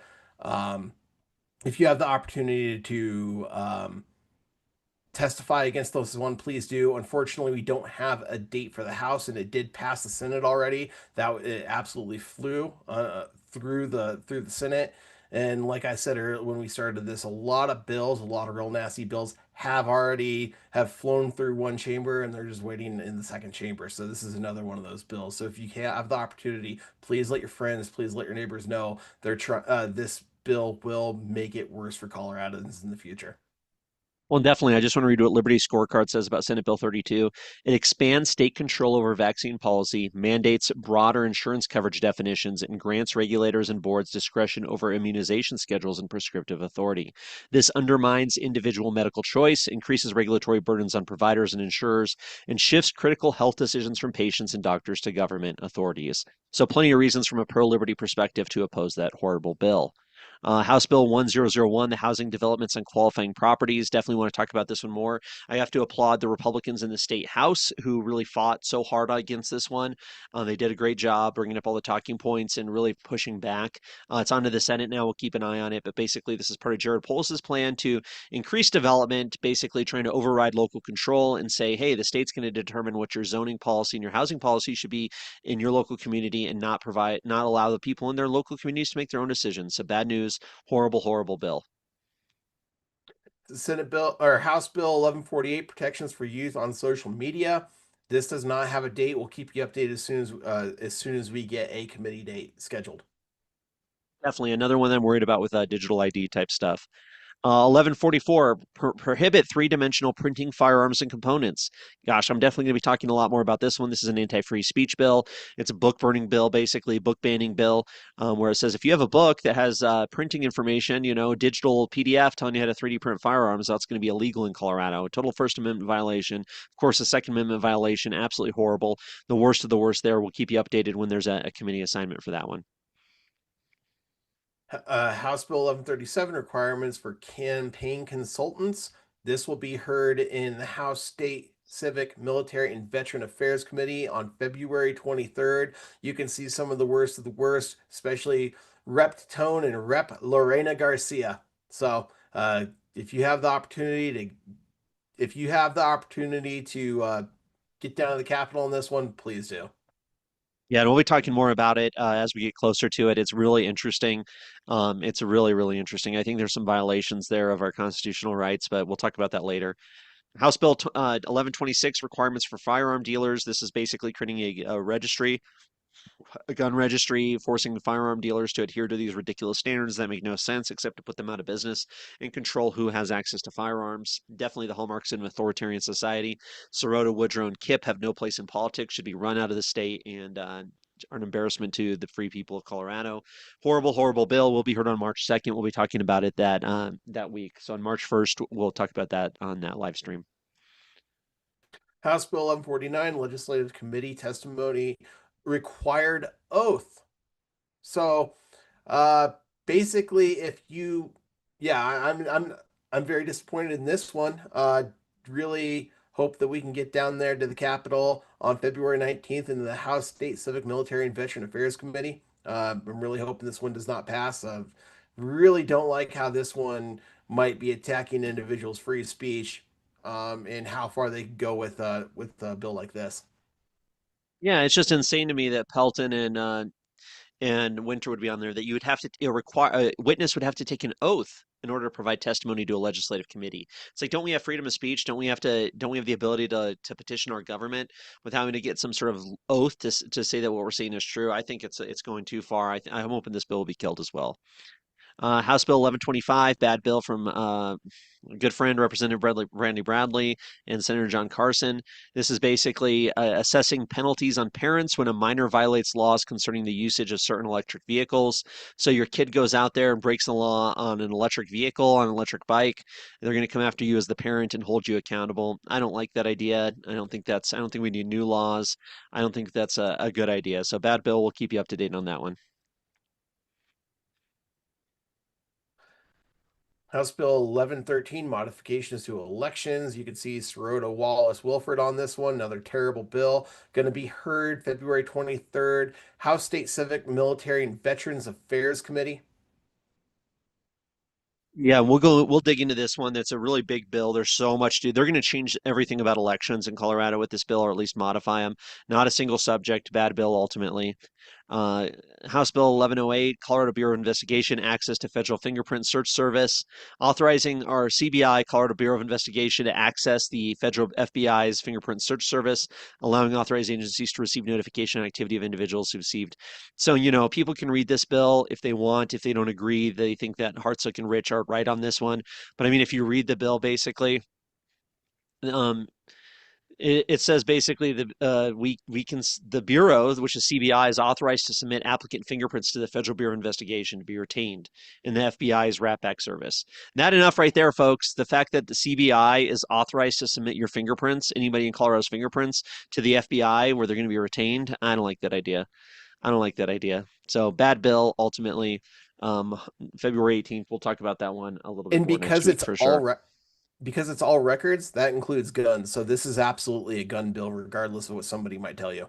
testify against those one, please do. Unfortunately, we don't have a date for the House, and it did pass the Senate already. That it absolutely flew through the Senate. And like I said earlier, when we started this, a lot of bills, a lot of real nasty bills, have flown through one chamber, and they're just waiting in the second chamber. So this is another one of those bills. So if you have the opportunity, please let your friends, please let your neighbors know this bill will make it worse for Coloradans in the future. Well, definitely. I just want to read what Liberty Scorecard says about Senate Bill 32. It expands state control over vaccine policy, mandates broader insurance coverage definitions, and grants regulators and boards discretion over immunization schedules and prescriptive authority. This undermines individual medical choice, increases regulatory burdens on providers and insurers, and shifts critical health decisions from patients and doctors to government authorities. So, plenty of reasons from a pro liberty perspective to oppose that horrible bill. House Bill 1001, the housing developments on qualifying properties. Definitely want to talk about this one more. I have to applaud the Republicans in the state House who really fought so hard against this one. They did a great job bringing up all the talking points and really pushing back. It's on to the Senate now. We'll keep an eye on it. But basically, this is part of Jared Polis's plan to increase development, basically trying to override local control and say, hey, the state's going to determine what your zoning policy and your housing policy should be in your local community and not allow the people in their local communities to make their own decisions. So bad news, horrible, horrible bill. Senate Bill or House Bill 1148, protections for youth on social media. This does not have a date. We'll keep you updated as soon as we get a committee date scheduled. Definitely another one that I'm worried about with digital ID type stuff. 1144, prohibit three-dimensional printing firearms and components. Gosh, I'm definitely going to be talking a lot more about this one. This is an anti-free speech bill. It's a book burning bill, basically, book banning bill, where it says if you have a book that has printing information, digital PDF telling you how to 3D print firearms, that's going to be illegal in Colorado. A total First Amendment violation. Of course, a Second Amendment violation, absolutely horrible. The worst of the worst there. We'll keep you updated when there's a committee assignment for that one. House Bill 1137, requirements for campaign consultants. This will be heard in the House State Civic, Military, and Veteran Affairs Committee on February 23rd. You can see some of the worst of the worst, especially Rep. Tone and Rep. Lorena Garcia. So, if you have the opportunity to, if you have the opportunity to get down to the Capitol on this one, please do. Yeah, and we'll be talking more about it as we get closer to it. It's really interesting. It's really, really interesting. I think there's some violations there of our constitutional rights, but we'll talk about that later. House Bill 1126, requirements for firearm dealers. This is basically creating a registry, a gun registry, forcing the firearm dealers to adhere to these ridiculous standards that make no sense except to put them out of business and control who has access to firearms. Definitely the hallmarks of an authoritarian society. Sirota, Woodrow, and Kip have no place in politics, should be run out of the state and are an embarrassment to the free people of Colorado. Horrible, horrible bill. Will be heard on March 2nd. We'll be talking about it that week. So on March 1st, we'll talk about that on that live stream. House Bill 1149, Legislative Committee testimony required oath. So, uh, basically, yeah, I'm very disappointed in this one. Really hope that we can get down there to the Capitol on February 19th in the House State Civic, Military, and Veteran Affairs Committee. I'm really hoping this one does not pass. Really don't like how this one might be attacking individuals' free speech, and how far they can go with a bill like this. Yeah, it's just insane to me that Pelton and Winter would be on there, that you would have to require a witness would have to take an oath in order to provide testimony to a legislative committee. It's like, don't we have freedom of speech? Don't we have the ability to petition our government with having to get some sort of oath to say that what we're saying is true? I think it's going too far. I'm hoping this bill will be killed as well. House Bill 1125, bad bill from good friend Representative Randy Bradley and Senator John Carson. This is basically assessing penalties on parents when a minor violates laws concerning the usage of certain electric vehicles. So your kid goes out there and breaks the law on an electric vehicle, on an electric bike. They're going to come after you as the parent and hold you accountable. I don't like that idea. I don't think we need new laws. I don't think that's a good idea. So bad bill, we'll keep you up to date on that one. House Bill 1113, modifications to elections. You can see Sirota Wallace Wilford on this one. Another terrible bill. Going to be heard February 23rd. House State Civic, Military, and Veterans Affairs Committee. Yeah, we'll dig into this one. That's a really big bill. There's so much to, they're going to change everything about elections in Colorado with this bill, or at least modify them. Not a single subject, bad bill ultimately. Uh, House Bill 1108, Colorado Bureau of Investigation, access to federal fingerprint search service, authorizing our CBI, Colorado Bureau of Investigation, to access the federal FBI's fingerprint search service, allowing authorized agencies to receive notification on activity of individuals who received. So, people can read this bill if they want. If they don't agree, they think that Hartsook and Rich are right on this one. But I mean, if you read the bill, basically, um, it says basically we can the bureau, which is CBI, is authorized to submit applicant fingerprints to the Federal Bureau of Investigation to be retained in the FBI's wrap-back service. Not enough right there, folks. The fact that the CBI is authorized to submit your fingerprints, anybody in Colorado's fingerprints, to the FBI where they're going to be retained, I don't like that idea. I don't like that idea. So bad bill ultimately. Um, February 18th, we'll talk about that one a little bit And more next week for sure. because it's all records, that includes guns. So this is absolutely a gun bill, regardless of what somebody might tell you.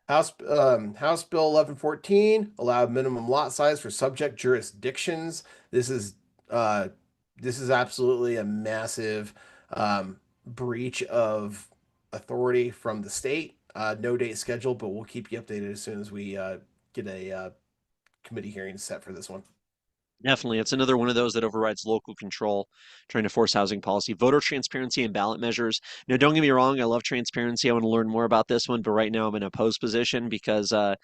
House Bill 1114 allowed minimum lot size for subject jurisdictions. This is uh, this is absolutely a massive breach of authority from the state. No date scheduled, but we'll keep you updated as soon as we get a committee hearing set for this one. Definitely. It's another one of those that overrides local control, trying to force housing policy. Voter transparency and ballot measures. Now, don't get me wrong, I love transparency. I want to learn more about this one, but right now I'm in a opposed position because I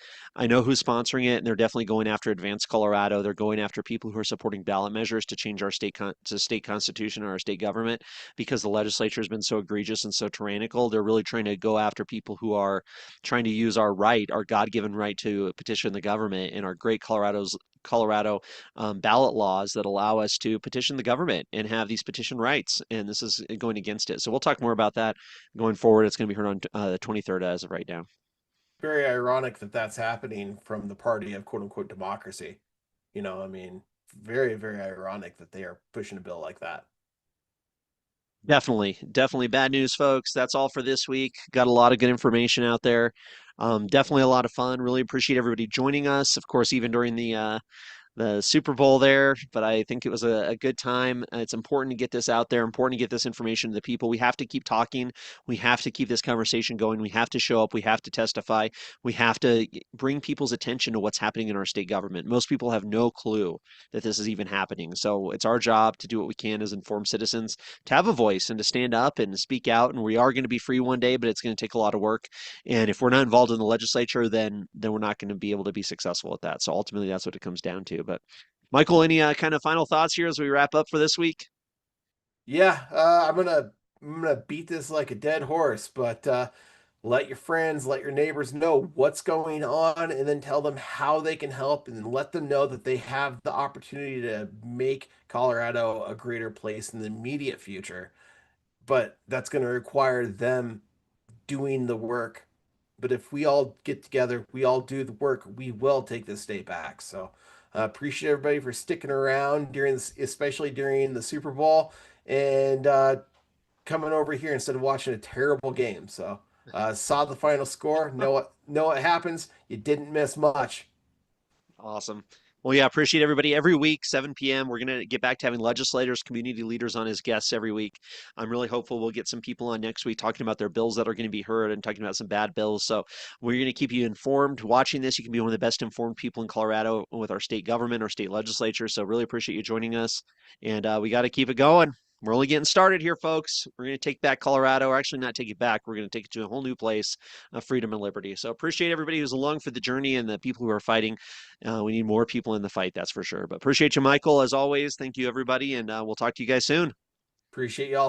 know who's sponsoring it, and they're definitely going after Advanced Colorado. They're going after people who are supporting ballot measures to change our state constitution or our state government because the legislature has been so egregious and so tyrannical. They're really trying to go after people who are trying to use our right, our God-given right to petition the government and our great Colorado ballot laws that allow us to petition the government and have these petition rights. And this is going against it. So we'll talk more about that going forward. It's going to be heard on the 23rd as of right now. Very ironic that that's happening from the party of quote unquote democracy. I mean, very, very ironic that they are pushing a bill like that. Definitely, definitely bad news, folks. That's all for this week. Got a lot of good information out there. Definitely a lot of fun. Really appreciate everybody joining us. Of course, even during the Super Bowl there, but I think it was a good time. It's important to get this out there, important to get this information to the people. We have to keep talking. We have to keep this conversation going. We have to show up. We have to testify. We have to bring people's attention to what's happening in our state government. Most people have no clue that this is even happening. So it's our job to do what we can as informed citizens, to have a voice and to stand up and speak out. And we are going to be free one day, but it's going to take a lot of work. And if we're not involved in the legislature, then we're not going to be able to be successful at that. So ultimately, that's what it comes down to. But Michael, any kind of final thoughts here as we wrap up for this week? Yeah, I'm gonna beat this like a dead horse, but let your friends, let your neighbors know what's going on, and then tell them how they can help, and then let them know that they have the opportunity to make Colorado a greater place in the immediate future. But that's going to require them doing the work. But if we all get together, we all do the work, we will take this state back. So appreciate everybody for sticking around during this, especially during the Super Bowl, and coming over here instead of watching a terrible game. So saw the final score, know what happens. You didn't miss much. Awesome. Well, yeah, appreciate everybody. Every week, 7 p.m., we're going to get back to having legislators, community leaders on as guests every week. I'm really hopeful we'll get some people on next week talking about their bills that are going to be heard and talking about some bad bills. So we're going to keep you informed. Watching this, you can be one of the best informed people in Colorado with our state government, our state legislature. So really appreciate you joining us. And we got to keep it going. We're only getting started here, folks. We're going to take back Colorado, or actually not take it back. We're going to take it to a whole new place of freedom and liberty. So appreciate everybody who's along for the journey and the people who are fighting. We need more people in the fight, that's for sure. But appreciate you, Michael, as always. Thank you, everybody, and we'll talk to you guys soon. Appreciate y'all.